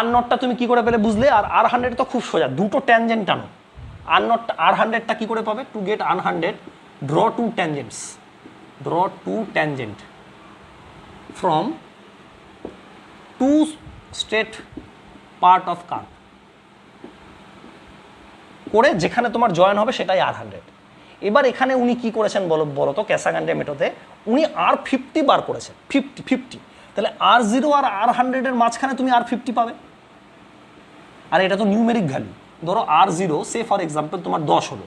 R0টা তুমি কি করে পেলে বুঝলে? আর R100 তো খুব সোজা, দুটো ট্যানজেন্ট টানো। R100টা কি করে পাবে? To get R100, draw two tangents, draw two tangent from two straight part of curve, করে যেখানে তোমার জয়েন হবে সেটাই R100। এবার এখানে উনি কি করেছেন বলো তো? ক্যাসাগ্রান্ডে মেথডে উনি R50 বার করেছেন, 50। তাহলে R0 আর R100 এর মাঝখানে তুমি R50 পাবে। আর এটা তো নিউমেরিক ভ্যালু, ধরো R0 সে ফর এক্সাম্পল তোমার 10 হলো,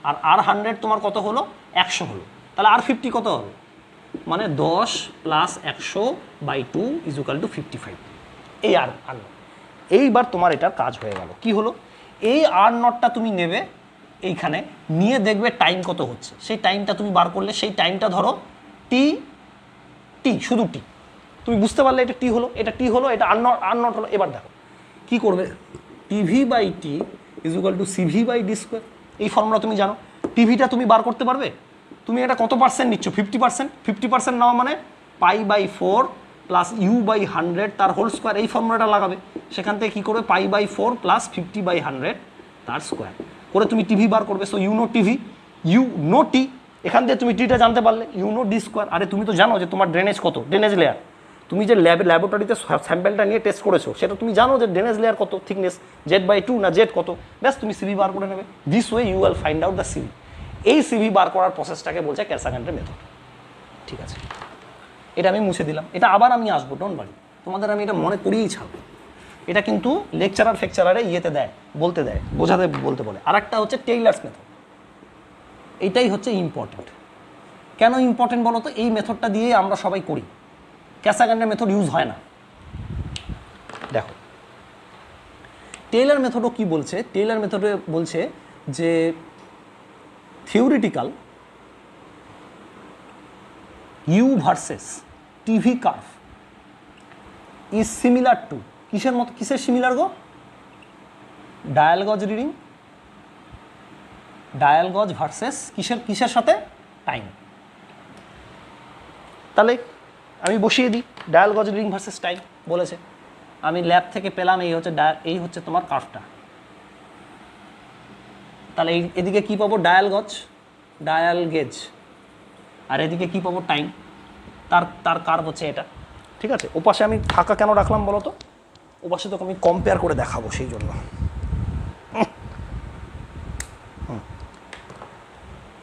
আর R100 তোমার কত হলো? 100 হলো, তাহলে R50 কত হবে? মানে 10 + 100/2 = 55। এই R0। এইবার তোমার এটার কাজ হয়ে গেল। কি হলো? এই R0টা তুমি নেবে এইখানে, নিয়ে দেখবে টাইম কত হচ্ছে, সেই টাইমটা তুমি বার করলে, সেই টাইমটা ধরো টি, শুধু টি। তুমি বুঝতে পারলে এটা টি হলো, এটা টি হলো, এটা R0 হলো। এবার দেখো কি করবে? TV/T = CV/D²। এই ফর্মুলা তুমি জানো। টিভিটা তুমি বার করতে পারবে? তুমি এটা কত পার্সেন্ট নিচ্ছ? 50%। 50% নেওয়া মানে π/4 + U/100 তার হোল স্কোয়ার, এই ফর্মুলাটা লাগাবে। সেখান থেকে কী করবে? π/4 + 50/100 তার স্কোয়ার করে তুমি টিভি বার করবে। সো ইউ নো টি, এখান থেকে তুমি টিটা জানতে পারলে, ইউ নো D²। আরে তুমি তো জানো যে তোমার ড্রেনেজ কত, ড্রেনেজ লেয়ার, তুমি যে ল্যাবরেটরিতে স্যাম্পেলটা নিয়ে টেস্ট করেছো সেটা তুমি জানো যে ড্রেনেজ লেয়ার কত, থিকনেস Z/2 না Z কত, ব্যাস তুমি সিভি বার করে নেবে। This way you will find out the CV. এই সিভি বার করার প্রসেসটাকে বলছে ক্যাসাগ্রান্ডে মেথড। ঠিক আছে, এটা আমি মুছে দিলাম, এটা আবার আমি আসবো, ডোন্ট ওয়ারি, তোমাদের আমি এটা মনে করিয়েই ছাড়বো। এটা কিন্তু লেকচারারে ইয়েতে দেয়, বলতে দেয়, বোঝাতে বলতে বলে। আর একটা হচ্ছে টেইলার্স মেথড, এইটাই হচ্ছে ইম্পর্টেন্ট। কেন ইম্পর্টেন্ট বলো তো? এই মেথডটা দিয়েই আমরা সবাই করি, ক্যাসাগ্রান্ডে মেথড ইউজ হয় না। দেখো টেইলার মেথডও কি বলছে? টেইলার মেথডে বলছে যে theoretical U versus TV curve is similar to, কিসের মতো? কিসের সিমিলার গো? Dial gauge reading, dial gauge versus কিসের সাথে? টাইম। তাহলে আমি বসিয়ে দিই, dial gauge reading versus time বলেছে, আমি ল্যাব থেকে পেলাম, এই হচ্ছে তোমার কার্ভটা। তাহলে এদিকে কি পাবো? ডায়াল গেজ, আর এদিকে কি পাবো? টাইম। তার কার্ভ হচ্ছে এটা। ঠিক আছে, ওপাশে আমি ফাঁকা কেন রাখলাম বলো তো? ওপাশে তোকে আমি কম্পেয়ার করে দেখাবো, সেই জন্য।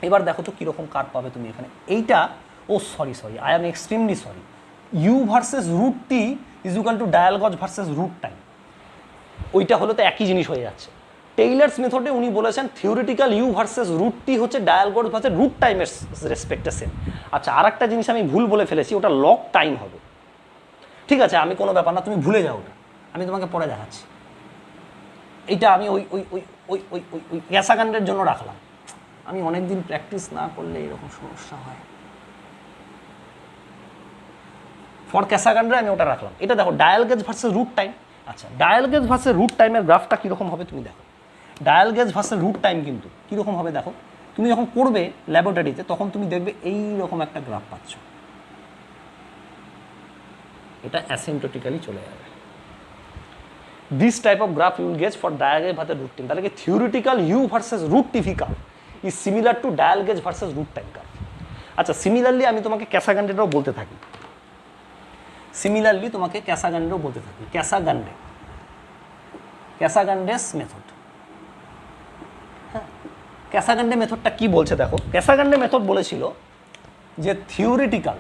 এবার দেখো তো কীরকম কার্ভ পাবে তুমি এখানে। এইটা sorry I am extremely sorry, U versus √T = dial gauge versus √time. ওইটা হলে তো একই জিনিস হয়ে যাচ্ছে। টেইলার্স মেথডে উনি বলেছেন থিওরিটিক্যাল ইউ ভার্সেস √T হচ্ছে ডায়াল গজ ভার্সেস √টাইমের রেসপেক্টে সেম। আচ্ছা, আর একটা জিনিস আমি ভুল বলে ফেলেছি, ওটা লগ টাইম হবে। ঠিক আছে, আমি কোনো ব্যাপার না, তুমি ভুলে যাও ওটা। আমি তোমাকে পরে দেখাচ্ছি। এইটা আমি ওই ওই ওই ওই ওই ওই ওই ক্যাসাগ্রান্ডের জন্য রাখলাম। আমি অনেক দিন প্র্যাকটিস না করলে এরকম সমস্যা হয়। ফর ক্যাসাগ্রান্ডে আমি ওটা রাখলাম। এটা দেখো dial gauge versus root time. আচ্ছা, ডায়াল গেজ ভার্সেস রুট টাইমের গ্রাফটা কীরকম হবে তুমি দেখো। Dial gauge versus root time কিন্তু কীরকম হবে দেখো। তুমি যখন করবে ল্যাবরেটরিতে তখন তুমি দেখবে এই রকম একটা গ্রাফ পাচ্ছ, এটা অ্যাসিম্পটোটিক্যালি চলে যাবে। This type of graph you will gauge for dial gauge versus root time. তাহলে কি theoretical U versus root TV curve is similar to dial gauge versus root time curve. আচ্ছা, সিমিলারলি আমি তোমাকে ক্যাসাগ্রান্ডেটাও বলতে থাকি, সিমিলারলি তোমাকে ক্যাসাগ্রান্ডেও বলতে থাকি। ক্যাসাগ্রান্ডেস মেথড। হ্যাঁ, ক্যাসাগ্রান্ডে মেথডটা কি বলছে দেখো। ক্যাসাগ্রান্ডে মেথড বলেছিল যে theoretical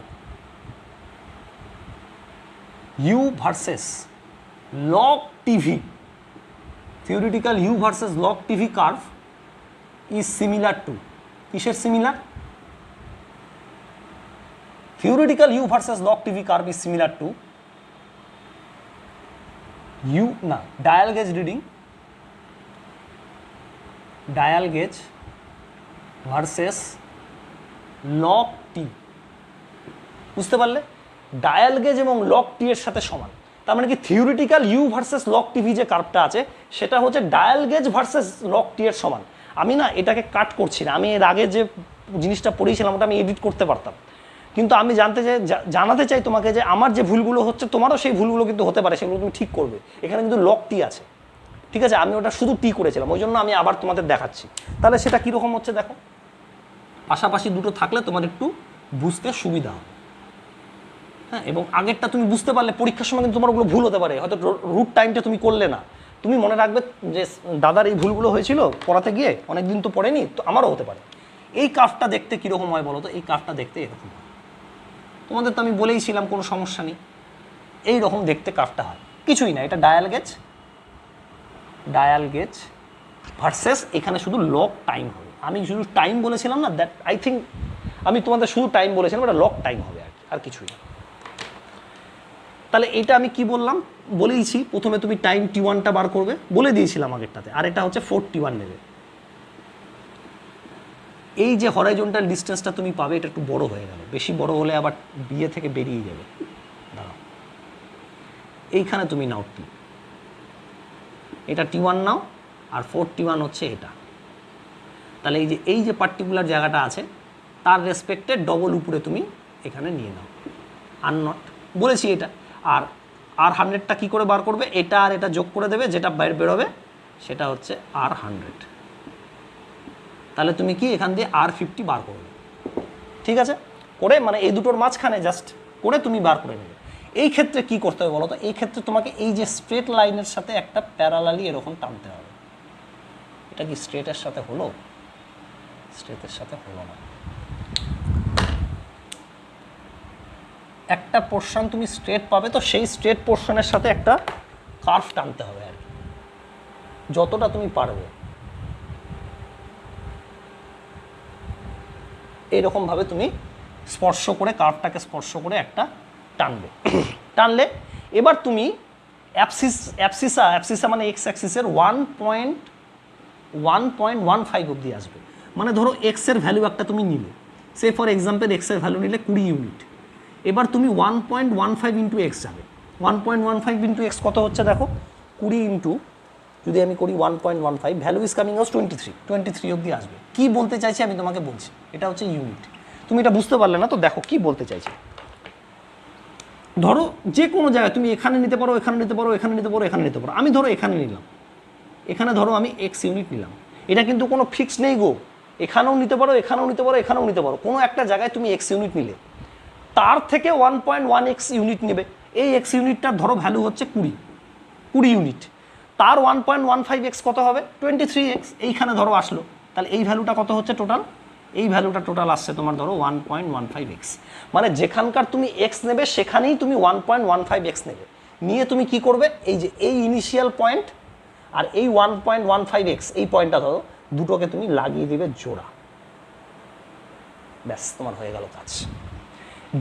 U versus log TV, theoretical U versus log TV curve is similar to, কিসের similar? Theoretical U versus log TV curve is similar to dial gauge reading, dial gauge versus log T। বুঝতে পারলে? Dial gauge এবং log T এর সাথে সমান। তার মানে কি theoretical U versus log TV যে কার্ভটা আছে সেটা হচ্ছে dial gauge versus log T এর সমান। আমি না এটাকে কাট করছি না, আমি এর আগে যে জিনিসটা পড়িয়েছিলাম ওটা আমি এডিট করতে পারতাম, কিন্তু আমি জানাতে চাই তোমাকে যে আমার যে ভুলগুলো হচ্ছে তোমারও সেই ভুলগুলো কিন্তু হতে পারে, সেগুলো তুমি ঠিক করবে। এখানে কিন্তু লগ টি আছে, ঠিক আছে? আমি ওটা শুধু টি করেছিলাম, ওই জন্য আমি আবার তোমাদের দেখাচ্ছি। তাহলে সেটা কীরকম হচ্ছে দেখো, পাশাপাশি দুটো থাকলে তোমার একটু বুঝতে সুবিধা হবে। হ্যাঁ, এবং আগেরটা তুমি বুঝতে পারলে পরীক্ষার সময় কিন্তু তোমার ওগুলো ভুল হতে পারে। হয়তো রুট টাইমটা তুমি করলে না, তুমি মনে রাখবে যে দাদার এই ভুলগুলো হয়েছিল পড়াতে গিয়ে, অনেকদিন তো পড়েনি, তো আমারও হতে পারে। এই কার্ভটা দেখতে কীরকম হয় বলো তো? এই কার্ভটা দেখতে এরকম হয়। তোমাদের তো আমি বলেইছিলাম কোনো সমস্যা নেই, এই রকম দেখতে কার্ভটা হয়, কিছুই না। এটা ডায়াল গেজ ভার্সেস এখানে শুধু লগ টাইম হবে। আমি শুধু টাইম বলেছিলাম না, দ্যাট আই থিঙ্ক আমি তোমাদের শুধু টাইম বলেছিলাম, এটা লগ টাইম হবে আর কিছুই না। তাহলে এটা আমি কি বললাম বলেইছি, প্রথমে তুমি টাইম T1টা বার করবে, বলে দিয়েছিলাম আগেরটাতে, আর এটা হচ্ছে 4T1 নেবে। এই যে হরাইজন্টাল ডিস্টেন্সটা তুমি পাবে এটা একটু বড় হয়ে গেল, বেশি বড় হলে আবার বিয়ে থেকে বেরিয়ে যাবে। দাঁড়াও, এইখানে তুমি নাও টি, এটা T1 নাও, আর 4T1 হচ্ছে এটা। তাহলে এই যে পার্টিকুলার জায়গাটা আছে তার রেসপেক্টে ডবল উপরে তুমি এখানে নিয়ে নাও, আর বলেছি এটা। আর 100টা কী করে বার করবে? এটা আর এটা যোগ করে দেবে, যেটা বেরোবে সেটা হচ্ছে R100। তাহলে তুমি কি এখান দিয়ে R50 বার করবে, ঠিক আছে? করে মানে এই দুটোর মাঝখানে জাস্ট করে তুমি বার করে নেবে। এই ক্ষেত্রে কি করতে হবে বলো তো? এই ক্ষেত্রে তোমাকে এই যে স্ট্রেট লাইনের সাথে একটা প্যারালালি এরকম টানতে হবে। এটা কি স্ট্রেটের সাথে হলো? স্ট্রেটের সাথে হলো না। একটা পোর্শন তুমি স্ট্রেট পাবে, তো সেই স্ট্রেট পোর্শনের সাথে একটা কার্ভ টানতে হবে আর কি, যতটা তুমি পারবে। এইরকমভাবে তুমি স্পর্শ করে কার্ভটাকে স্পর্শ করে একটা টানবে। টানলে এবার তুমি অ্যাপসিসা মানে এক্স অ্যাক্সিসের 1.15 অবধি আসবে। মানে ধরো এক্সের ভ্যালু একটা তুমি নিলে, সে ফর এক্সাম্পল এক্সের ভ্যালু নিলে 20 ইউনিট। এবার তুমি 1.15 ইন্টু এক্স যাবে। 1.15 ইন্টু এক্স কত হচ্ছে দেখো, 20 ইন্টু যদি আমি করি 1.15, ভ্যালু ইজ কামিং আউট 23 অবধি আসবে। কি বলতে চাইছি আমি তোমাকে বলছি, এটা হচ্ছে ইউনিট। তুমি এটা বুঝতে পারলে না, তো দেখো কি বলতে চাইছি। ধরো যে কোনো জায়গায় তুমি এখানে নিতে পারো, এখানে নিতে পারো, এখানে নিতে পারো, এখানে নিতে পারো। আমি ধরো এখানে নিলাম, এখানে ধরো আমি এক্স ইউনিট নিলাম। এটা কিন্তু কোনো ফিক্স নেই গো, এখানেও নিতে পারো, এখানেও নিতে পারো, এখানেও নিতে পারো। কোনো একটা জায়গায় তুমি এক্স ইউনিট নিলে, তার থেকে 1.1x ইউনিট নেবে। এই এক্স ইউনিটটার ধরো ভ্যালু হচ্ছে 20 ইউনিট। তার 1.15x কত হবে? 23x। এইখানে ধরো আসলো, তাহলে এই ভ্যালুটা কত হচ্ছে টোটাল? এই ভ্যালুটা টোটাল আসছে তোমার ধরো 1.15x। মানে যেখানকার তুমি x নেবে সেখানেই তুমি 1.15x নেবে। নিয়ে তুমি কি করবে? এই যে এই ইনিশিয়াল পয়েন্ট আর এই 1.15x এই পয়েন্টটা ধরো, দুটোকে তুমি লাগিয়ে দিবে জোড়া, ব্যাস তোমার হয়ে গেল কাজ।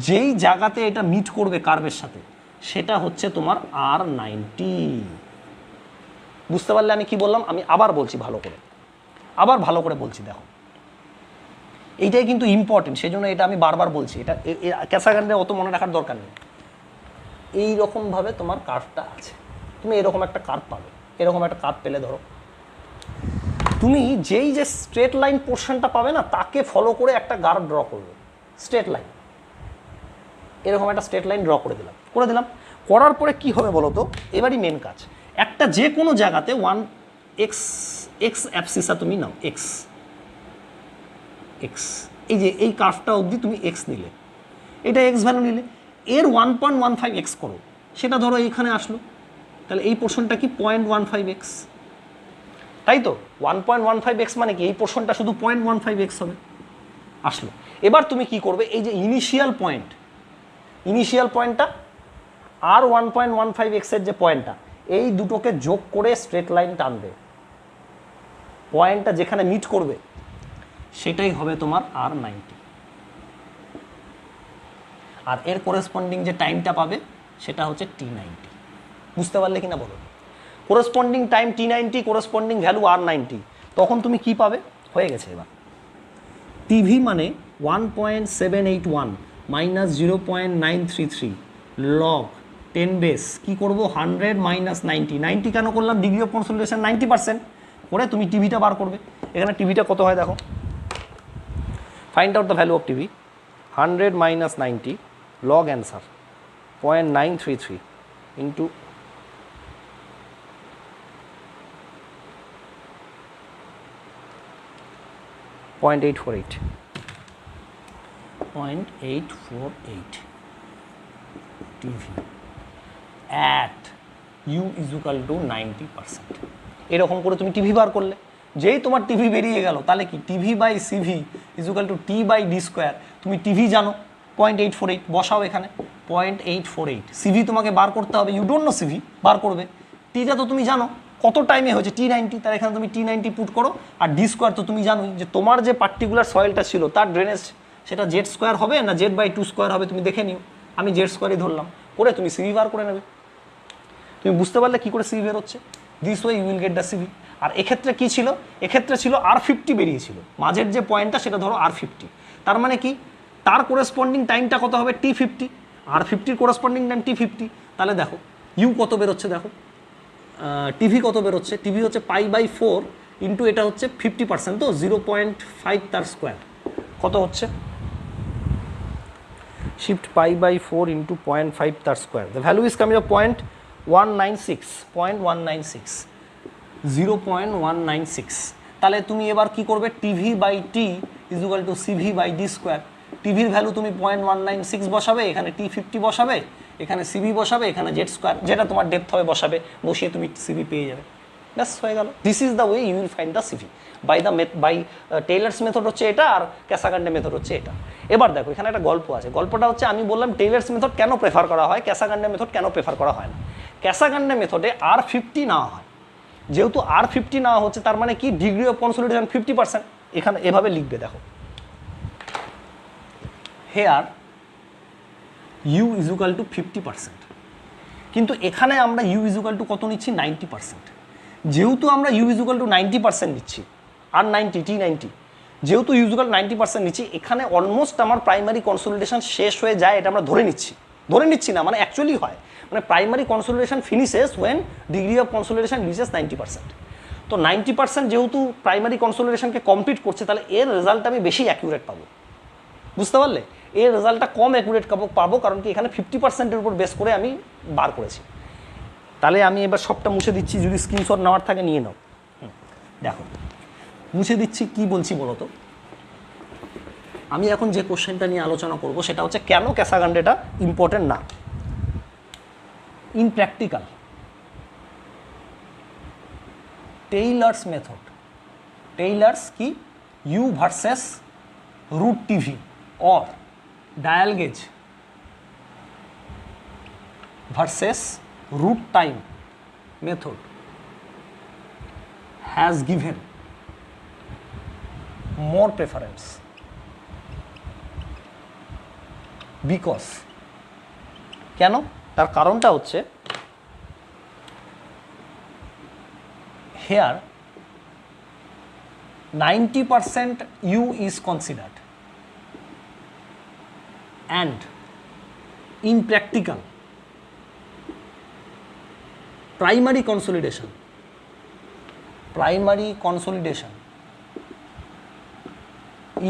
যেই জায়গাতে এটা মিট করবে কার্ভের সাথে, সেটা হচ্ছে তোমার R90। বুঝতে পারলে আমি কি বললাম? আমি আবার বলছি ভালো করে বলছি। দেখো এইটাই কিন্তু ইম্পর্টেন্ট, সেই জন্য এটা আমি বারবার বলছি। এটা ক্যাসাগ্রান্ডে অত মনে রাখার দরকার নেই। এইরকমভাবে তোমার কার্ভটা আছে, তুমি এরকম একটা কার্ভ পাবে। এরকম একটা কার্ভ পেলে ধরো তুমি যেই যে স্ট্রেট লাইন পোর্শনটা পাবে না, তাকে ফলো করে একটা গার্ভ ড্র করবে, স্ট্রেট লাইন। এরকম একটা স্ট্রেট লাইন ড্র করে দিলাম। করার পরে কি হবে বলো তো? এবারই মেন কাজ। একটা যে কোনো জায়গাতে এক্স অ্যাপসিসা তুমি নাও, এক্স এই যে এই কার্ভটা অবধি তুমি এক্স নিলে, এটা এক্স ভ্যালু নিলে, এর 1.15x করো, সেটা ধরো এইখানে আসলো। তাহলে এই পোর্শনটা কি 0.15x, তাই তো? 1.15x মানে কি? এই পোর্শনটা শুধু 0.15x হবে, আসলো। এবার তুমি কি করবে? এই যে ইনিশিয়াল পয়েন্টটা আর 1.15x এর যে পয়েন্টটা, এই দুটোকে যোগ করে স্ট্রেট লাইন টানবে। পয়েন্টটা যেখানে মিট করবে সেটাই হবে তোমার R90। আর এর করেসপন্ডিং যে টাইমটা পাবে সেটা হচ্ছে T90। বুঝতে পারলে কিনা বলো? Corresponding time T90, corresponding value R90। তখন তুমি কি পাবে? হয়ে গেছে। এবার টিভি মানে 1.781 মাইনাস 0.933 লগ 10 বেস কী করবো? 100 মাইনাস 90 কেন করলাম? ডিগ্রি অফ কনসলিডেশন 90% করে তুমি টিভিটা বার করবে। এখানে টিভিটা কত হয় দেখো, find out the value of TV. 100 minus 90 log answer 0.933 into 0.848 TV at U is equal to 90%। এরকম করে তুমি টিভি বার করলে, যেই তোমার টিভি বেরিয়ে গেল, তাহলে কি TV by CV is equal to T by D square. তুমি টিভি জানো 0.848, বসাও এখানে 0.848। সিভি তোমাকে বার করতে হবে, ইউ ডোন্ট নো সিভি, বার করবে। টিটা তো তুমি জানো কত টাইমে হয়েছে, T90, তার এখানে তুমি T90 পুট করো। আর ডি স্কোয়ার তো তুমি জানোই যে তোমার যে পার্টিকুলার সয়েলটা ছিল তার ড্রেনেজ সেটা জেড স্কোয়ার হবে না Z/2 স্কোয়ার হবে, তুমি দেখে নিও। আমি জেড স্কোয়ারই ধরলাম, করে তুমি সিভি বার করে নেবে। তুমি বুঝতে পারলে কী করে সিভি বেরোচ্ছে? This way you will get the CV. আর এক্ষেত্রে কী ছিল? এক্ষেত্রে ছিল R50 বেরিয়েছিল, মাঝের যে পয়েন্টটা সেটা ধরো R50। তার মানে কি? তার কোরেসপন্ডিং টাইমটা কত হবে? T50। R50-র কোরেসপন্ডিং টাইম T50। তাহলে দেখো ইউ কত বেরোচ্ছে, দেখো টিভি কত বেরোচ্ছে? টিভি হচ্ছে π/4 ইন্টু এটা হচ্ছে 50%, তো 0.5 তার স্কোয়ার কত হচ্ছে? শিফট π/4 ইন্টু 0.5 তার square. The value is coming of 0.196। তাহলে তুমি এবার কি করবে? TV by T is equal to CV by D square. টিভির ভ্যালু তুমি 0.196 বসাবে, এখানে T50 বসাবে, এখানে সিভি বসাবে, এখানে জেড স্কোয়ার যেটা তোমার ডেপথ হবে বসাবে, বসিয়ে তুমি সিভি পেয়ে যাবে। ব্যাস হয়ে গেল। This is the way you will find the CV by Taylor's method হচ্ছে এটা, আর ক্যাসাগ্রান্ডে মেথড হচ্ছে এটা। এবার দেখো এখানে একটা গল্প আছে। গল্পটা হচ্ছে, আমি বললাম টেইলার্স মেথড কেন প্রেফার করা হয়, ক্যাসাগ্রান্ডে মেথড কেন প্রেফার করা হয় না। ক্যাসাগ্রান্ডে মেথডে R50 নেওয়া হয়, যেহেতু R50 নেওয়া হচ্ছে তার মানে কি? Degree of consolidation 50%। এখানে এভাবে লিখবে, দেখো here U is equal to 50%, কিন্তু এখানে আমরা ইউ ইজ ইকুয়াল টু কত নিচ্ছি? 90%। যেহেতু আমরা ইউ ইজ ইকুয়াল টু 90% নিচ্ছি, আর T90, যেহেতু ইউ ইজ ইকুয়াল 90% নিচ্ছি, এখানে অলমোস্ট আমার প্রাইমারি কনসলিডেশন শেষ হয়ে যায়, এটা আমরা ধরে নিচ্ছি না, মানে অ্যাকচুয়ালি হয়। মানে primary consolidation finishes when degree of consolidation reaches 90%। তো 90% যেহেতু প্রাইমারি কনসলিডেশনকে কমপ্লিট করছে, তাহলে এর রেজাল্ট আমি বেশি অ্যাকিউরেট পাবো। বুঝতে পারলে? এর রেজাল্টটা কম অ্যাকুরেট পাবো, কারণ কি এখানে 50%-এর উপর বেস করে আমি বার করেছি। তাহলে আমি এবার সবটা মুছে দিচ্ছি, যদি স্ক্রিনশট নেওয়ার থাকে নিয়ে নাও। দেখো মুছে দিচ্ছি, কি বলছি বলো তো? আমি এখন যে কোশ্চেনটা নিয়ে আলোচনা করব সেটা হচ্ছে কেন ক্যাসাগ্রান্ডেটা ইম্পর্টেন্ট না। In practical Taylor's method, Taylor's কি? U versus root TV or dial gauge versus root time method has given more preference because কেন? তার কারণটা হচ্ছে here 90% u is considered, and in practical primary consolidation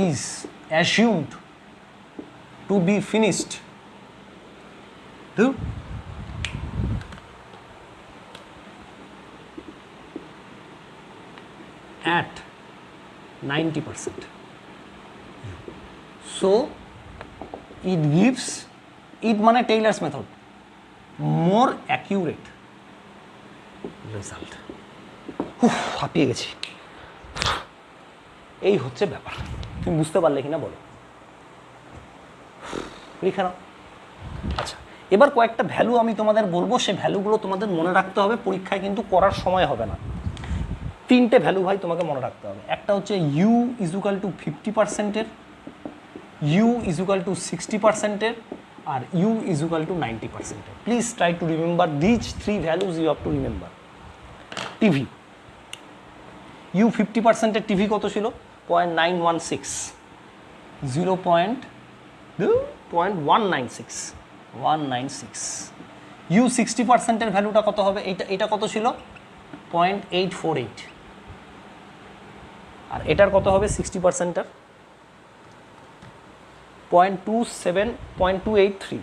is assumed to be finished at 90%. So it gives, it মানে Taylor's method, more accurate result. হাঁপিয়ে গেছি। এই হচ্ছে ব্যাপার, তুমি বুঝতে পারলে কিনা বলো। লিখে নাও। আচ্ছা, এবার কয়েকটা ভ্যালু আমি তোমাদের বলবো, সেই ভ্যালুগুলো তোমাদের মনে রাখতে হবে, পরীক্ষায় কিন্তু করার সময় হবে না। তিনটে ভ্যালু ভাই তোমাকে মনে রাখতে হবে। একটা হচ্ছে u equal to 50%, u equal to 60%, আর u equal to 90%। Please try to remember these three values, you have to remember. TV, u 50%-এর টিভি কত ছিল? 0.916, 196। ইউ 60%-এর ভ্যালুটা কত হবে? এটা কত ছিল? 0.848। আর এটার কত হবে 60%-এর? 0.283।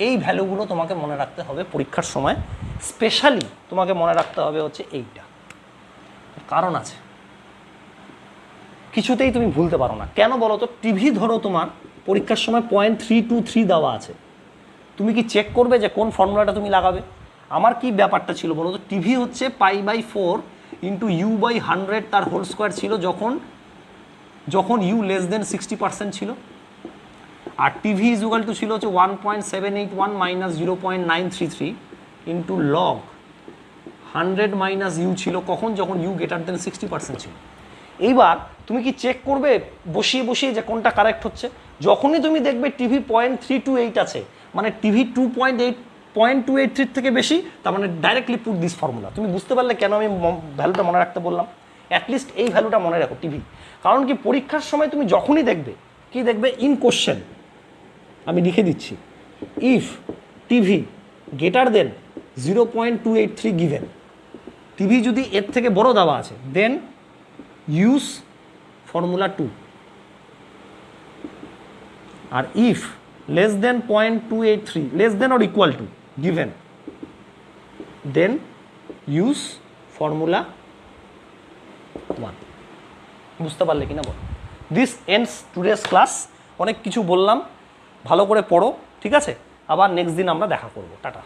এই ভ্যালুগুলো তোমাকে মনে রাখতে হবে পরীক্ষার সময়। স্পেশালি তোমাকে মনে রাখতে হবে হচ্ছে এইটা, কারণ আছে, কিছুতেই তুমি ভুলতে পারো না। কেন বলো তো? টিভি ধরো তোমার পরীক্ষার সময় 0.323 দেওয়া আছে, তুমি কি চেক করবে যে কোন ফর্মুলাটা তুমি লাগাবে? আমার কি ব্যাপারটা ছিল বলো তো? টিভি হচ্ছে π/4 ইন্টু u/100 তার হোল স্কোয়ার ছিল যখন ইউ লেস দেন 60% ছিল, আর টিভি ইজুকাল টু ছিল হচ্ছে 1.781 minus 0.933 into log 100 minus U ছিল কখন? যখন ইউ গ্রেটার দেন 60% ছিল। এইবার তুমি কি চেক করবে বসিয়ে বসিয়ে যে কোনটা কারেক্ট হচ্ছে? যখনই তুমি দেখবে টিভি 0.328 আছে, মানে টিভি 0.283 থেকে বেশি, তার মানে ডাইরেক্টলি পুট দিস ফর্মুলা। তুমি বুঝতে পারলে কেন আমি ভ্যালুটা মনে রাখতে বললাম? অ্যাটলিস্ট এই ভ্যালুটা মনে রাখো টিভি। কারণ কি, পরীক্ষার সময় তুমি যখনই দেখবে, কি দেখবে? ইন কোশ্চেন আমি লিখে দিচ্ছি, if TV greater than 0.283 given, TV যদি এর থেকে বড় দেওয়া আছে, দেন ইউজ ফর্মুলা 2, আর if less than 0.283, less than or equal to given, then use formula 1। বুঝতে পারলে কিনা বলো? This ends today's class. অনেক কিছু বললাম, ভালো করে পড়ো, ঠিক আছে? আবার নেক্সট দিন আমরা দেখা করবো। টাটা।